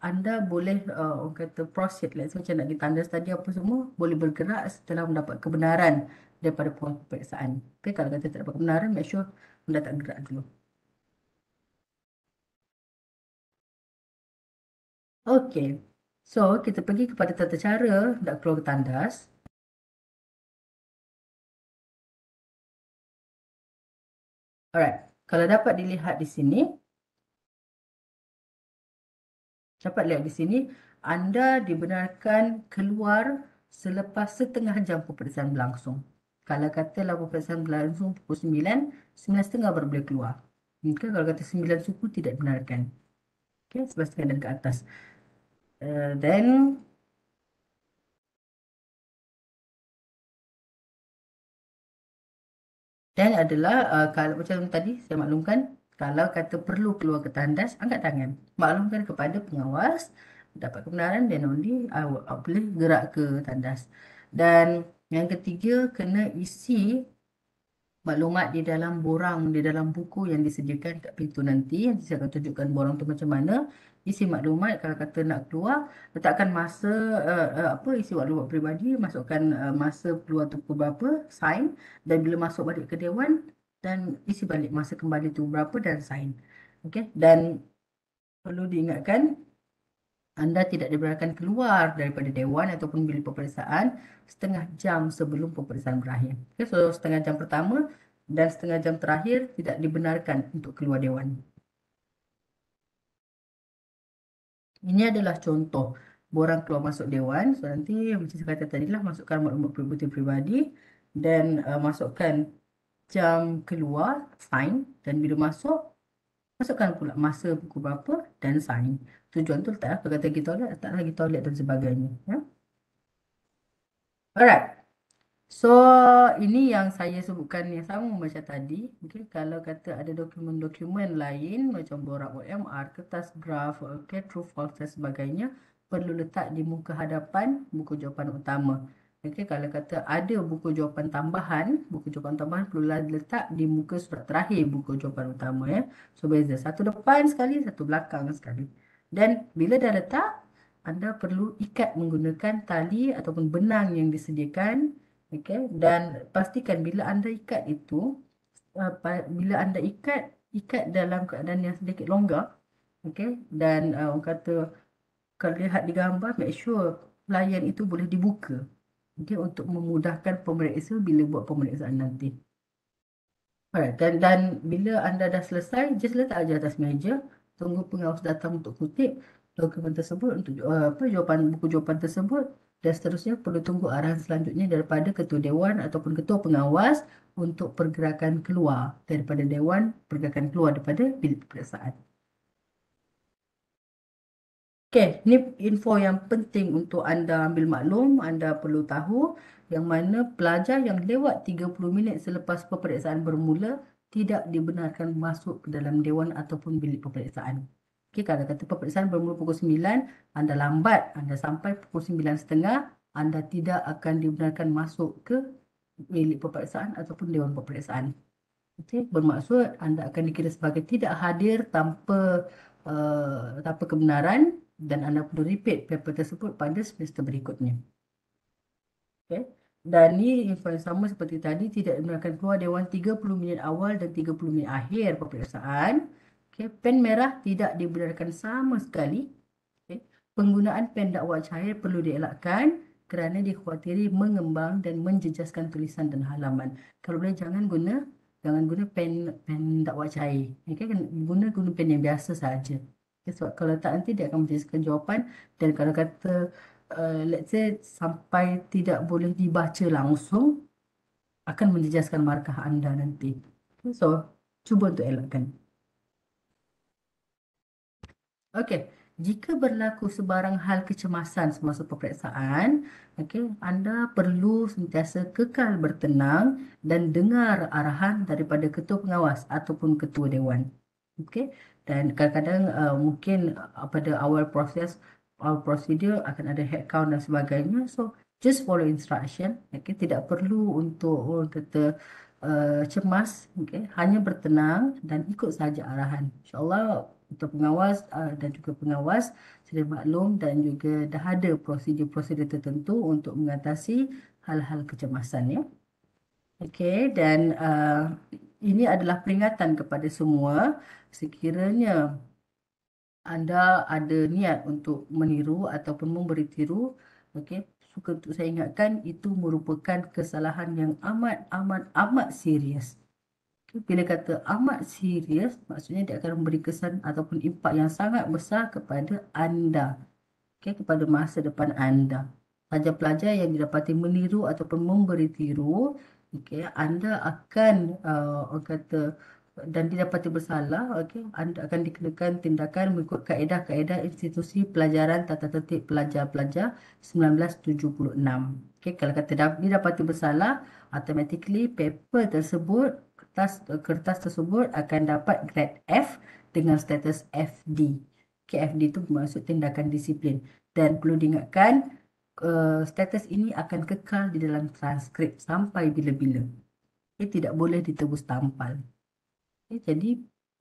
anda boleh orang kata proceed, let's say macam nak ditandas tadi apa semua, boleh bergerak setelah mendapat kebenaran daripada penguasa peperiksaan. Okay, kalau kata tak dapat kebenaran, make sure anda tak gerak dulu. Okay, so kita pergi kepada tata cara nak keluar ke tandas. Alright, kalau dapat dilihat di sini, anda dibenarkan keluar selepas setengah jam peperiksaan berlangsung. Kalau katalah peperiksaan berlangsung pukul 9, 9.30 baru boleh keluar. Okay, kalau kata 9 suku tidak dibenarkan. Okay, 11.30 dan ke atas. Then Dan adalah kalau macam tadi saya maklumkan, kalau kata perlu keluar ke tandas, angkat tangan. Maklumkan kepada pengawas, dapat kebenaran dan only awak boleh gerak ke tandas. Dan yang ketiga, kena isi maklumat di dalam borang, di dalam buku yang disediakan kat pintu nanti. Nanti saya akan tunjukkan borang tu macam mana. Isi maklumat kalau kata nak keluar, letakkan masa apa isi maklumat peribadi, masukkan masa keluar tu pukul berapa, sign, dan bila masuk balik ke dewan dan isi balik masa kembali tu berapa dan sign. Okey, dan perlu diingatkan anda tidak dibenarkan keluar daripada dewan ataupun bilik peperiksaan setengah jam sebelum peperiksaan berakhir. Okay, so setengah jam pertama dan setengah jam terakhir tidak dibenarkan untuk keluar dewan. Ini adalah contoh borang keluar masuk dewan. So nanti macam saya kata tadi lah, masukkan maklumat peribadi dan masukkan jam keluar, sign, dan bila masuk, masukkan pula masa pukul berapa dan sign. Tujuan tu letak apa kata pergi toilet, letak lagi toilet dan sebagainya. Ya? Alright. So, ini yang saya sebutkan yang sama macam tadi. Okay, kalau kata ada dokumen-dokumen lain macam borang OMR, kertas graf, okay, true false dan sebagainya, perlu letak di muka hadapan buku jawapan utama. Okay, kalau kata ada buku jawapan tambahan perlu letak di muka surat terakhir buku jawapan utama. Ya. So, beza. Satu depan sekali, satu belakang sekali. Dan bila dah letak, anda perlu ikat menggunakan tali ataupun benang yang disediakan. Okay, dan pastikan bila anda ikat itu, bila anda ikat dalam keadaan yang sedikit longgar, okay, dan orang kata kalau lihat di gambar, make sure layan itu boleh dibuka, okay, untuk memudahkan pemeriksa bila buat pemeriksaan nanti. Alright, dan bila anda dah selesai, just letak aja atas meja, tunggu pengawas datang untuk kutip dokumen tersebut, untuk buku jawapan tersebut, dan seterusnya perlu tunggu arahan selanjutnya daripada ketua dewan ataupun ketua pengawas untuk pergerakan keluar daripada dewan, pergerakan keluar daripada bilik peperiksaan. Okey, ni info yang penting untuk anda ambil maklum. Anda perlu tahu yang mana pelajar yang lewat 30 minit selepas peperiksaan bermula tidak dibenarkan masuk ke dalam dewan ataupun bilik peperiksaan. Okey, kalau kata peperiksaan bermula pukul 9, anda lambat, anda sampai pukul 9.30, anda tidak akan dibenarkan masuk ke bilik peperiksaan ataupun dewan peperiksaan. Okey, bermaksud anda akan dikira sebagai tidak hadir tanpa kebenaran dan anda perlu repeat paper tersebut pada semester berikutnya. Okay. Dan ni info yang sama seperti tadi, tidak dibenarkan keluar dewan 30 minit awal dan 30 minit akhir peperiksaan. Okay. Pen merah tidak dibenarkan sama sekali. Okay. Penggunaan pen dakwa cair perlu dielakkan kerana dikhawatiri mengembang dan menjejaskan tulisan dan halaman. Kalau boleh jangan guna pen dakwa cair. Okay. Guna pen yang biasa saja. Okay. Sebab kalau tak nanti dia akan menjejaskan jawapan, dan kalau kata let's say sampai tidak boleh dibaca langsung, akan menjejaskan markah anda nanti. Okay. So, cuba untuk elakkan. Okey, jika berlaku sebarang hal kecemasan semasa peperiksaan, okey, anda perlu sentiasa kekal bertenang dan dengar arahan daripada ketua pengawas ataupun ketua dewan. Okey, dan kadang-kadang mungkin pada awal prosedur akan ada head count dan sebagainya. So, just follow instruction. Okey, tidak perlu untuk orang kata cemas. Okey, hanya bertenang dan ikut saja arahan. InsyaAllah untuk pengawas dan juga pengawas sudah maklum dan juga dah ada prosedur-prosedur tertentu untuk mengatasi hal-hal kecemasan, ya. Okey, dan ini adalah peringatan kepada semua, sekiranya anda ada niat untuk meniru ataupun memberi tiru, okey, suka untuk saya ingatkan itu merupakan kesalahan yang amat serius. Bila kata amat serius, maksudnya dia akan memberi kesan ataupun impak yang sangat besar kepada anda, okay, kepada masa depan anda. Pelajar-pelajar yang didapati meniru ataupun memberi tiru, okay, anda akan orang kata dan didapati bersalah, okay, anda akan dikenakan tindakan mengikut kaedah-kaedah institusi pelajaran tata tertib pelajar-pelajar 1976. Okay, kalau kata didapati bersalah, automatically paper tersebut, kertas tersebut akan dapat grade F dengan status FD. Okay, FD itu bermaksud tindakan disiplin. Dan perlu diingatkan, status ini akan kekal di dalam transkrip sampai bila-bila. Okay, tidak boleh ditebus tampal. Okay, jadi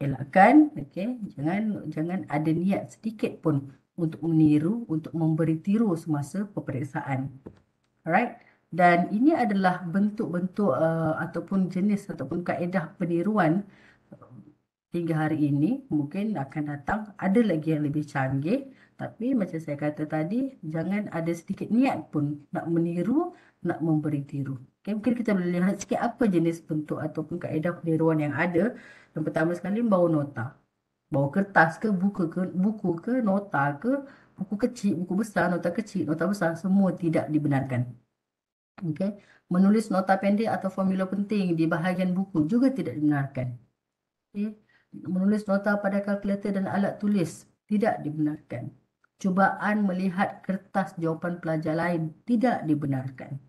elakkan, okay, jangan ada niat sedikit pun untuk meniru, untuk memberi tiru semasa peperiksaan. Alright. Dan ini adalah bentuk-bentuk ataupun jenis ataupun kaedah peniruan hingga hari ini. Mungkin akan datang ada lagi yang lebih canggih. Tapi macam saya kata tadi, jangan ada sedikit niat pun nak meniru, nak memberi tiru. Okay, mungkin kita boleh lihat sikit apa jenis bentuk ataupun kaedah peniruan yang ada. Yang pertama sekali, bawa nota. Bawa kertas ke, buku ke, nota ke, buku kecil, buku besar, nota kecil, nota besar, semua tidak dibenarkan. Okay. Menulis nota pendek atau formula penting di bahagian buku juga tidak dibenarkan. Okay. Menulis nota pada kalkulator dan alat tulis tidak dibenarkan. Cubaan melihat kertas jawapan pelajar lain tidak dibenarkan.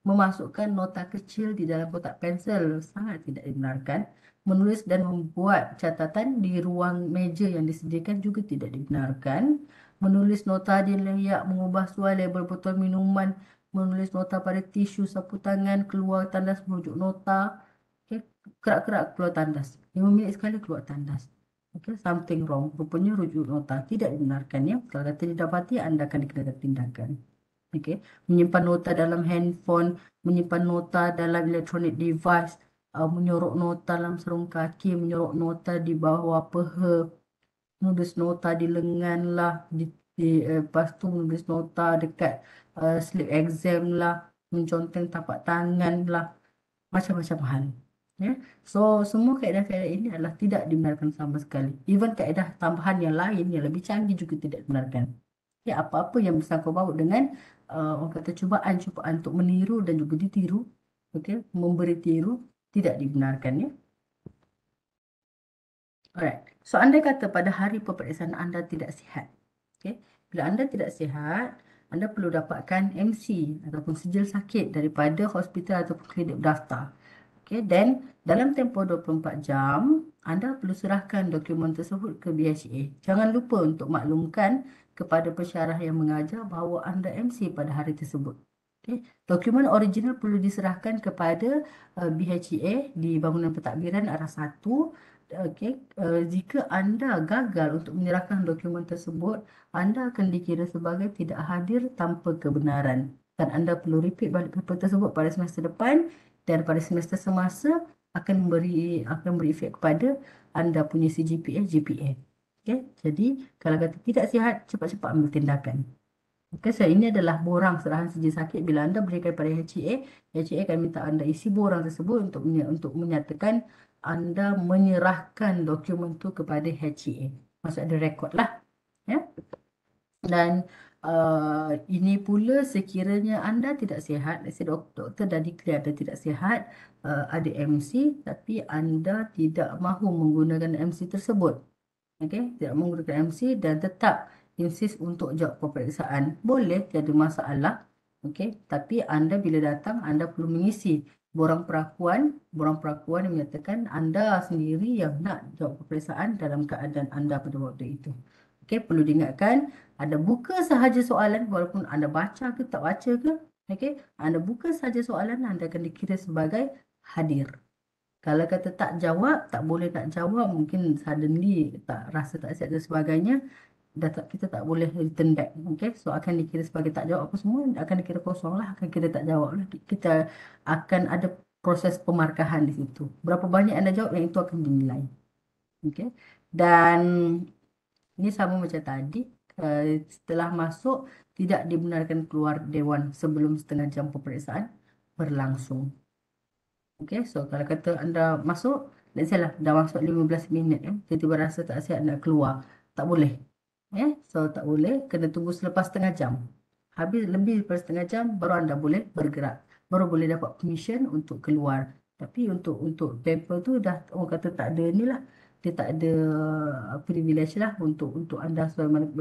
Memasukkan nota kecil di dalam kotak pensel sangat tidak dibenarkan. Menulis dan membuat catatan di ruang meja yang disediakan juga tidak dibenarkan. Menulis nota di layak mengubah suai label botol minuman, menulis nota pada tisu sapu tangan, keluar tandas merujuk nota. Okay. Kerak-kerak keluar tandas. 5 minit sekali keluar tandas. Okay. Something wrong. Rupanya rujuk nota tidak dibenarkan, ya. Kalau kata didapati, anda akan dikenakan tindakan. Okay. Menyimpan nota dalam handphone, menyimpan nota dalam electronic device, menyorok nota dalam sarung kaki, menyorok nota di bawah peha, menulis nota di lengan lah, lepas tu menulis nota dekat slip exam lah, menconteng tapak tangan lah, macam-macam hal. Ya. So, semua kaedah-kaedah ini adalah tidak dibenarkan sama sekali. Even kaedah tambahan yang lain yang lebih canggih juga tidak dibenarkan. Ya, apa-apa yang bersangkut paut dengan orang kata cubaan untuk meniru dan juga ditiru, okay, memberi tiru, tidak dibenarkan ya. Alright. So andai kata pada hari peperiksaan anda tidak sihat. Okay. Bila anda tidak sihat, anda perlu dapatkan MC ataupun sijil sakit daripada hospital ataupun klinik berdaftar. Okay. Dan dalam tempoh 24 jam, anda perlu serahkan dokumen tersebut ke BHA. Jangan lupa untuk maklumkan kepada pensyarah yang mengajar bahawa anda MC pada hari tersebut. Okay. Dokumen original perlu diserahkan kepada BHA di bangunan pentadbiran arah 1. Okey, jika anda gagal untuk menyerahkan dokumen tersebut, anda akan dikira sebagai tidak hadir tanpa kebenaran. Dan anda perlu repeat balik paper tersebut pada semester depan, dan pada semester semasa akan beri efek kepada anda punya CGPA, GPA. Okey, jadi kalau kata tidak sihat, cepat-cepat ambil tindakan. Okey, so ini adalah borang serahan sijil sakit. Bila anda berikan pada HCA, HCA akan minta anda isi borang tersebut untuk menyatakan anda menyerahkan dokumen itu kepada HCA. Maksud ada rekod lah. Ya? Dan ini pula sekiranya anda tidak sihat, doktor dah declare anda tidak sihat, ada MC, tapi anda tidak mahu menggunakan MC tersebut. Okey, tidak menggunakan MC dan tetap insist untuk jawab peperiksaan. Boleh, tiada masalah. Okey, tapi anda bila datang, anda perlu mengisi borang perakuan yang menyatakan anda sendiri yang nak jawab peperiksaan dalam keadaan anda pada waktu itu. Okey, perlu diingatkan, anda buka sahaja soalan walaupun anda baca ke tak baca ke. Okey, anda buka sahaja soalan, anda akan dikira sebagai hadir. Kalau kata tak jawab, tak boleh tak jawab, mungkin suddenly tak rasa tak sihat dan sebagainya, kita tak boleh return back. Okay? So akan dikira sebagai tak jawab apa semua, akan dikira kosong lah, akan kira tak jawab lah. Kita akan ada proses pemarkahan di situ. Berapa banyak anda jawab, yang itu akan dinilai. Okay? Dan ini sama macam tadi, setelah masuk, tidak dibenarkan keluar dewan sebelum setengah jam peperiksaan berlangsung. Okay, so kalau kata anda masuk, let's say lah, dah masuk 15 minit, tiba-tiba rasa tak sihat nak keluar. Tak boleh. So tak boleh, kena tunggu selepas setengah jam. Habis lebih daripada setengah jam, baru anda boleh bergerak. Baru boleh dapat permission untuk keluar. Tapi untuk paper tu dah, orang kata tak ada ni lah. Dia tak ada privilege lah untuk anda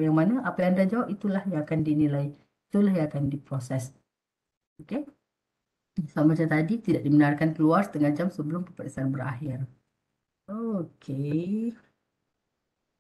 yang mana apa yang anda jawab, itulah yang akan dinilai. Itulah yang akan diproses. Okay. Sama macam tadi, tidak dibenarkan keluar setengah jam sebelum peperiksaan berakhir. Okey.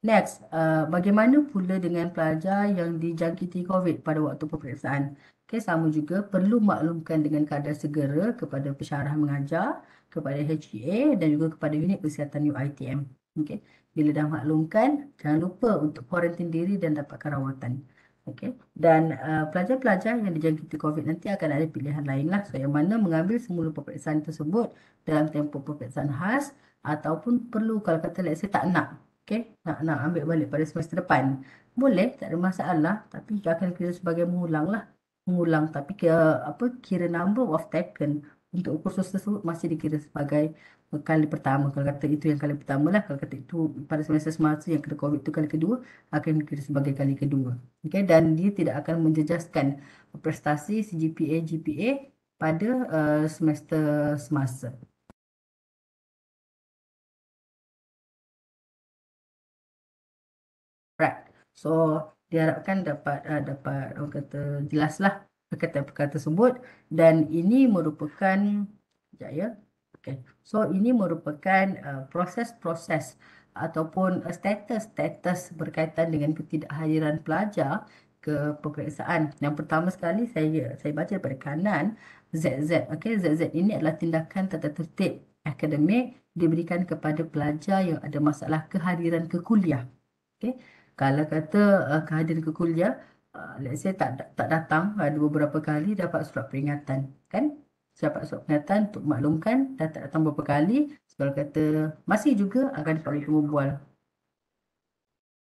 Next, bagaimana pula dengan pelajar yang dijangkiti COVID pada waktu peperiksaan? Okey, sama juga perlu maklumkan dengan kadar segera kepada pensyarah mengajar, kepada HEA dan juga kepada unit kesihatan UiTM. Okey, bila dah maklumkan, jangan lupa untuk kuarantin diri dan dapatkan rawatan. Okay. Dan pelajar-pelajar yang dijangkiti COVID nanti akan ada pilihan lain lah. So, yang mana mengambil semula peperiksaan tersebut dalam tempoh peperiksaan khas ataupun perlu kalau kata let's say tak nak. Okay. Nak ambil balik pada semester depan. Boleh, tak ada masalah. Tapi akan kira sebagai mengulang lah. Mengulang. Tapi kira number of taken untuk kursus tersebut masih dikira sebagai kali pertama. Kalau kata itu yang kali pertama lah. Kalau kata itu pada semester semasa yang kena COVID itu kali kedua, akan dikira sebagai kali kedua. Okay? Dan dia tidak akan menjejaskan prestasi CGPA, GPA pada semester semasa. Right. So, diharapkan dapat orang kata jelaslah perkataan-perkataan tersebut, dan ini merupakan sekejap ya. Okay. So, ini merupakan proses-proses ataupun status berkaitan dengan ketidakhadiran pelajar ke peperiksaan. Yang pertama sekali saya baca pada kanan ZZ. Okay, ZZ ini adalah tindakan tata tertib akademik diberikan kepada pelajar yang ada masalah kehadiran ke kuliah. Okay. Kalau kata kehadiran ke kuliah, let's say tak datang, ada beberapa kali dapat surat peringatan, kan? Dapat surat peringatan untuk maklumkan dah tak datang beberapa kali, sebab kata masih juga akan dipanggil temu bual.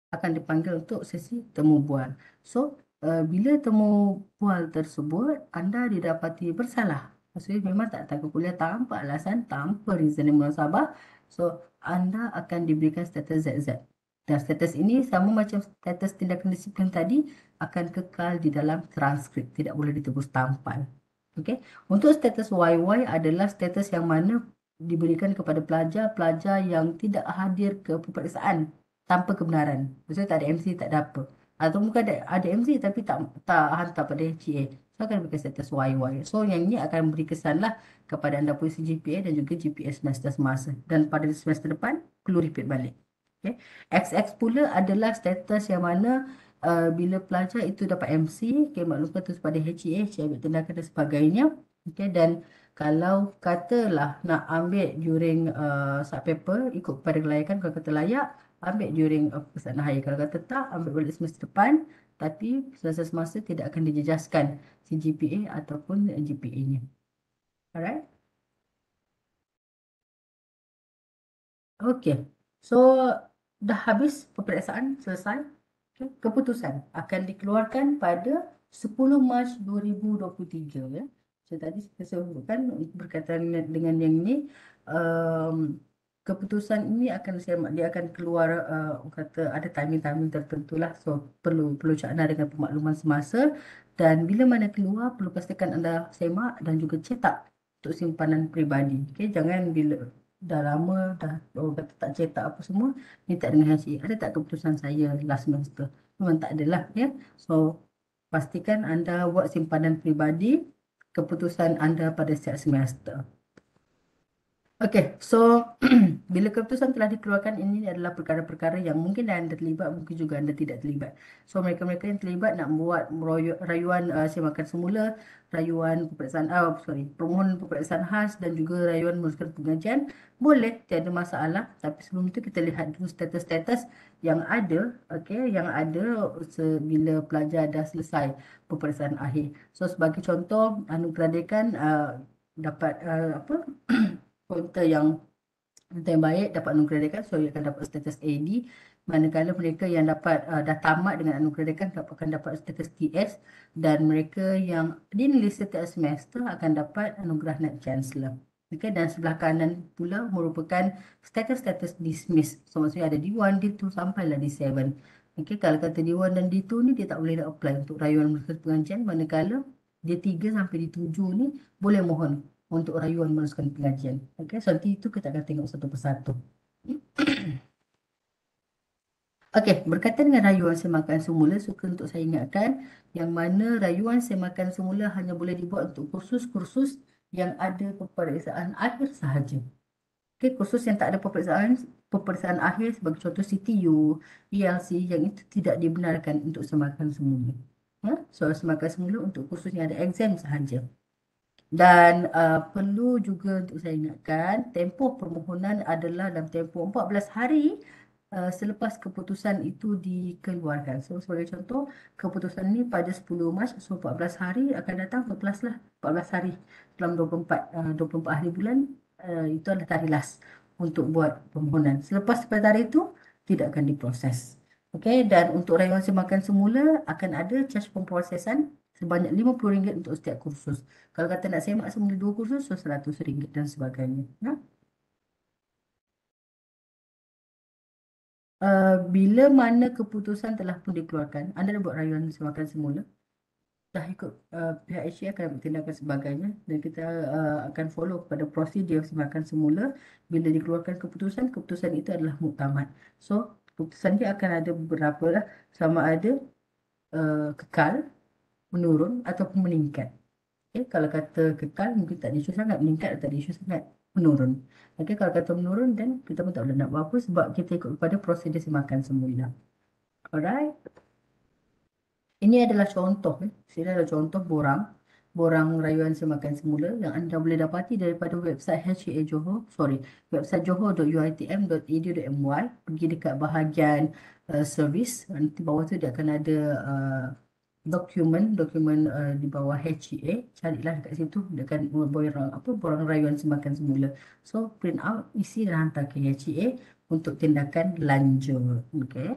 Akan dipanggil untuk sesi temu bual. So, bila temu bual tersebut, anda didapati bersalah. Maksudnya memang tak datang ke kuliah tanpa alasan, tanpa reason yang munasabah. So, anda akan diberikan status ZZ. Dan status ini sama macam status tindakan disiplin tadi akan kekal di dalam transkrip. Tidak boleh ditebus tampal. Okay. Untuk status YY adalah status yang mana diberikan kepada pelajar-pelajar yang tidak hadir ke peperiksaan tanpa kebenaran. Maksudnya tak ada MC, tak ada apa. Atau mungkin ada MC tapi tak hantar pada HCA. So akan beri status YY. So yang ini akan beri kesan lah kepada anda punya GPA dan juga GPA semester semasa. Dan pada semester depan perlu repeat balik. Okay. XX pula adalah status yang mana bila pelajar itu dapat MC, okay, maklumkan terus pada HCA, ambil tindakan dan sebagainya. Okay, dan kalau katalah nak ambil during sub paper, ikut pada kelayakan, kalau kata layak, ambil during perpisahan akhir. Kalau kata tak, ambil balik semester depan, tapi semasa tidak akan dijejaskan si GPA ataupun GPA-nya. Alright? Okay. So, dah habis peperiksaan, selesai. Okay. Keputusan akan dikeluarkan pada 10 Mac 2023. Ya. So, tadi saya sebutkan berkaitan dengan yang ini, keputusan ini dia akan keluar, kata ada timing-timing tertentu lah. So, perlu cakna dengan pemakluman semasa. Dan bila mana keluar, perlu pastikan anda semak dan juga cetak untuk simpanan peribadi. Okay, jangan bila dah lama, dah orang kata tak cetak apa semua, minta dengan HCA. Ada tak keputusan saya last semester? Memang tak adalah, ya. So, pastikan anda buat simpanan peribadi keputusan anda pada setiap semester. Okey, so bila keputusan telah dikeluarkan, ini adalah perkara-perkara yang mungkin anda terlibat, mungkin juga anda tidak terlibat. So mereka-mereka yang terlibat nak buat rayuan semakan semula, rayuan peperiksaan, permohonan peperiksaan khas dan juga rayuan meneruskan pengajian, boleh, tiada masalah. Tapi sebelum itu kita lihat dulu status-status yang ada, okey, yang ada bila pelajar dah selesai peperiksaan akhir. So sebagai contoh, anugerah dekan dapat apa? Pointer yang baik dapat anugerah dekan, so ia akan dapat status AD. Manakala mereka yang dapat dah tamat dengan anugerah dekan akan dapat status TS, dan mereka yang dinilai setiap semester akan dapat anugerah Knight Chancellor. Okay, dan sebelah kanan pula merupakan status-status dismiss. So maksudnya ada D1, D2 sampailah D7. Okay, kalau kata D1 dan D2 ni dia tak boleh nak apply untuk rayuan pengajian, manakala D3 sampai D7 ni boleh mohon untuk rayuan meneruskan pengajian. Okey, so nanti itu kita akan tengok satu persatu. Okey, berkaitan dengan rayuan semakan semula, suka untuk saya ingatkan yang mana rayuan semakan semula hanya boleh dibuat untuk kursus-kursus yang ada peperiksaan akhir sahaja. Okey, kursus yang tak ada peperiksaan akhir sebagai contoh CTU, ELC, yang itu tidak dibenarkan untuk semakan semula. So semakan semula untuk kursus yang ada exam sahaja. Dan perlu juga untuk saya ingatkan, tempoh permohonan adalah dalam tempoh 14 hari selepas keputusan itu dikeluarkan. So sebagai contoh, keputusan ini pada 10 Mac, so 14 hari akan datang, 14 lah, 14 hari dalam 24 hari bulan, itu adalah tarikh last untuk buat permohonan. Selepas pada hari itu, tidak akan diproses. Okey, dan untuk rayuan semakan semula akan ada charge pemprosesan sebanyak RM50 untuk setiap kursus. Kalau kata nak semak semula 2 kursus, so RM100 dan sebagainya. Ya? Bila mana keputusan telah pun dikeluarkan, anda dah buat rayuan semakan semula, dah ikut pihak HCA akan ambil tindakan sebagainya, dan kita akan follow pada prosedur semakan semula. Bila dikeluarkan keputusan itu adalah muktamad. So, keputusan dia akan ada beberapa lah, sama ada kekal, menurun ataupun meningkat. Okay, kalau kata kekal mungkin tak ada isu sangat, meningkat tak ada isu sangat, menurun. Okay, kalau kata menurun, dan kita pun tak boleh nak buat apa sebab kita ikut kepada prosedur semakan semula. Alright. Ini adalah contoh, sini adalah contoh borang rayuan semakan semula yang anda boleh dapati daripada website HCA Johor, website johor.uitm.edu.my. Pergi dekat bahagian servis, nanti bawah tu dia akan ada dokumen di bawah HCA. Carilah dekat situ, dia akan borang rayuan semakan semula. So print out, isi dan hantar ke HCA untuk tindakan lanjut. Okay.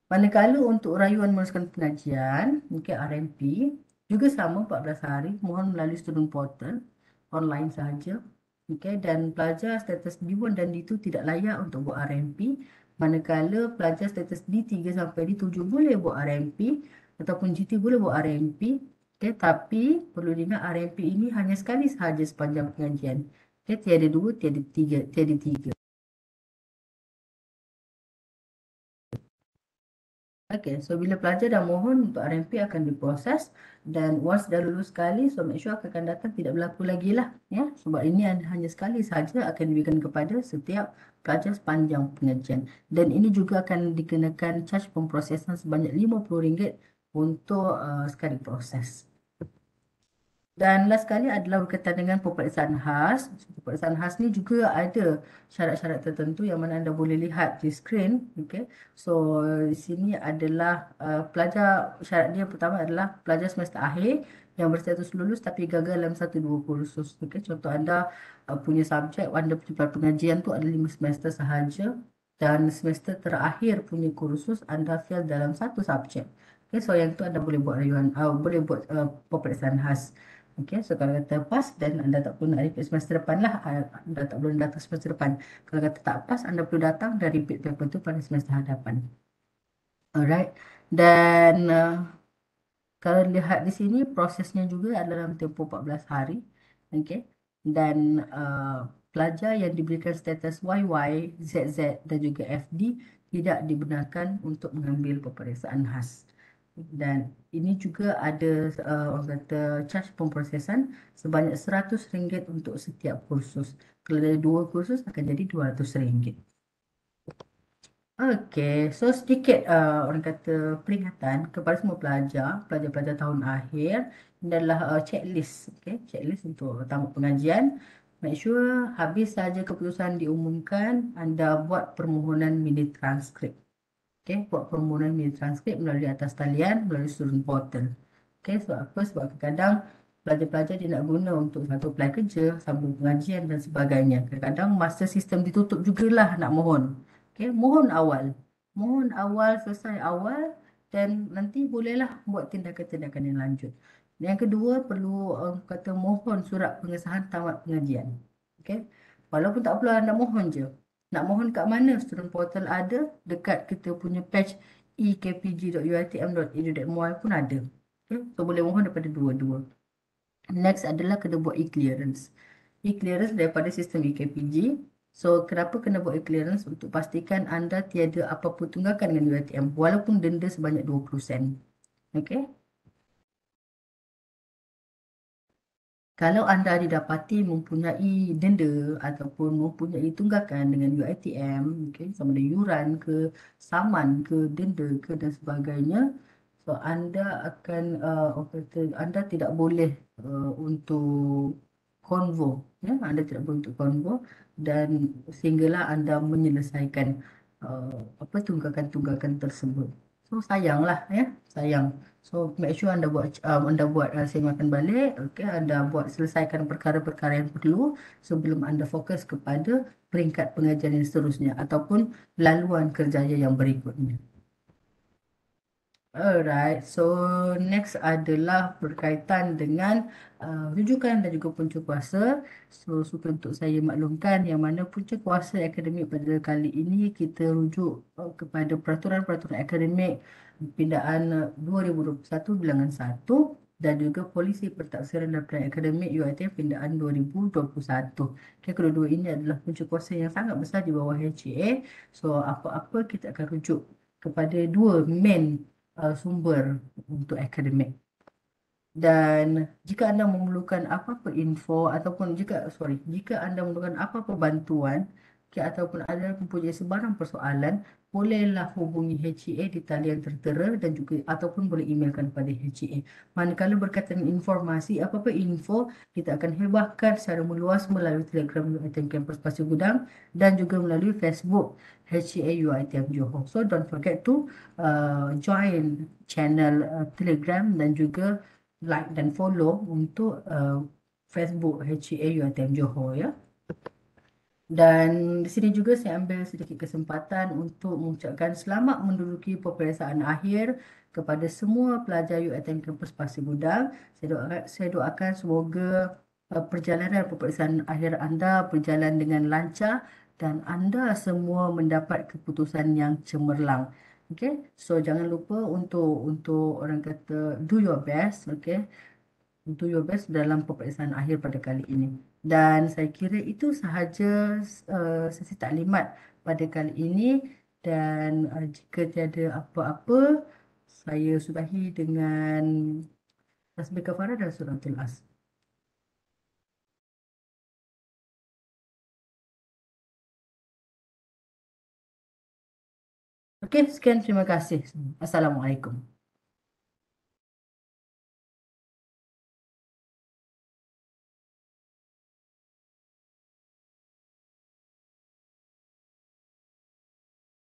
Manakala untuk rayuan meneruskan pengajian, mungkin RMP, juga sama 14 hari, mohon melalui student portal, online sahaja. Okay, dan pelajar status D1 dan D2 tidak layak untuk buat RMP. Manakala pelajar status D3 sampai D7 boleh buat RMP, ataupun GT boleh buat RMP. Okay, tapi perlu diingat RMP ini hanya sekali sahaja sepanjang pengajian. Okay, tiada dua, tiada tiga, tiada tiga. Okay, so bila pelajar dah mohon untuk RMP akan diproses dan once dah lulus sekali, so make sure akan datang tidak berlaku lagi lah. Ya, sebab ini hanya sekali sahaja akan diberikan kepada setiap pelajar sepanjang pengajian. Dan ini juga akan dikenakan charge pemprosesan sebanyak RM50 untuk sekali proses. Dan last sekali adalah berkaitan dengan peperiksaan khas. Peperiksaan khas ni juga ada syarat-syarat tertentu yang mana anda boleh lihat di skrin. Okay. So di sini adalah pelajar, syarat dia pertama adalah pelajar semester akhir yang berstatus lulus tapi gagal dalam satu dua kursus. Okay. Contoh anda punya subjek, anda punya pengajian tu ada 5 semester sahaja dan semester terakhir punya kursus anda fail dalam satu subjek. Okay. So yang tu anda boleh buat rayuan, boleh buat peperiksaan khas. Okey, so kalau kata pas dan anda tak perlu nak repeat semester depan lah, anda tak perlu datang semester depan. Kalau kata tak pas, anda perlu datang dan repeat paper tu pada semester hadapan. Alright, dan kalau lihat di sini prosesnya juga adalah dalam tempoh 14 hari. Okey, dan pelajar yang diberikan status YY, ZZ dan juga FD tidak dibenarkan untuk mengambil peperiksaan khas. Dan ini juga ada orang kata charge pemprosesan sebanyak RM100 untuk setiap kursus. Kalau ada dua kursus akan jadi RM200. Okey, so sedikit orang kata peringatan kepada semua pelajar, pelajar-pelajar tahun akhir. Ini adalah checklist, okay? Checklist untuk tamat pengajian. Make sure habis saja keputusan diumumkan, anda buat permohonan mini transkrip. Okay, buat permohonan mini transkrip melalui atas talian, melalui student portal. Okay, sebab apa? Sebab kadang-kadang pelajar-pelajar dia nak guna untuk satu apply kerja, sambung pengajian dan sebagainya. Kadang-kadang masa sistem ditutup jugalah nak mohon. Okay, mohon awal. Mohon awal, selesai awal dan nanti bolehlah buat tindakan-tindakan yang lanjut. Yang kedua, perlu kata mohon surat pengesahan tamat pengajian. Okay, walaupun tak perlu anda mohon je. Nak mohon kat mana? Student portal ada, dekat kita punya page ekpg.uitm.edu.my pun ada. Okay? So boleh mohon daripada dua-dua. Next adalah kena buat e-clearance. E-clearance daripada sistem EKPG. So kenapa kena buat e-clearance? Untuk pastikan anda tiada apa-apa tunggakan dengan UiTM walaupun denda sebanyak 20 sen. Okay? Kalau anda didapati mempunyai denda ataupun mempunyai tunggakan dengan UiTM, okay, sama ada yuran ke, saman ke, denda ke dan sebagainya, so anda akan anda tidak boleh untuk konvo, ya, anda tidak boleh untuk konvo dan sehinggalah anda menyelesaikan apa tunggakan-tunggakan tersebut. So sayanglah, ya, sayang. So make sure anda buat semakan balik, okey, anda buat selesaikan perkara-perkara yang perlu sebelum anda fokus kepada peringkat pengajian yang seterusnya ataupun laluan kerjaya yang berikutnya. Alright, so next adalah berkaitan dengan rujukan dan juga punca kuasa. So suka untuk saya maklumkan yang mana punca kuasa akademik pada kali ini kita rujuk kepada peraturan-peraturan akademik pindaan 2021 bilangan 1 dan juga polisi pertaksiran dan pilihan akademik UiTM pindaan 2021. Okay, kedua-dua ini adalah punca kuasa yang sangat besar di bawah HCA. So apa-apa kita akan rujuk kepada dua main sumber untuk akademik. Dan jika anda memerlukan apa-apa info ataupun jika anda memerlukan apa-apa bantuan ataupun anda mempunyai sebarang persoalan, bolehlah hubungi HCA di talian tertera dan juga ataupun boleh emailkan kepada HCA. Manakala berkaitan informasi, apa-apa info kita akan hebahkan secara meluas melalui Telegram UiTM Campus Pasir Gudang dan juga melalui Facebook HCA UiTM Johor. So don't forget to join channel Telegram dan juga like dan follow untuk Facebook HCA UiTM Johor, ya. Dan di sini juga saya ambil sedikit kesempatan untuk mengucapkan selamat menduduki peperiksaan akhir kepada semua pelajar UiTM Kampus Pasir Gudang. Saya doakan semoga perjalanan peperiksaan akhir anda berjalan dengan lancar dan anda semua mendapat keputusan yang cemerlang. Okay, so jangan lupa untuk orang kata do your best, okay, do your best dalam peperiksaan akhir pada kali ini. Dan saya kira itu sahaja sesi taklimat pada kali ini. Dan jika tiada apa-apa, saya sudahi dengan tasbih kafarah dan suratul As. Okey, sekian, terima kasih. Assalamualaikum.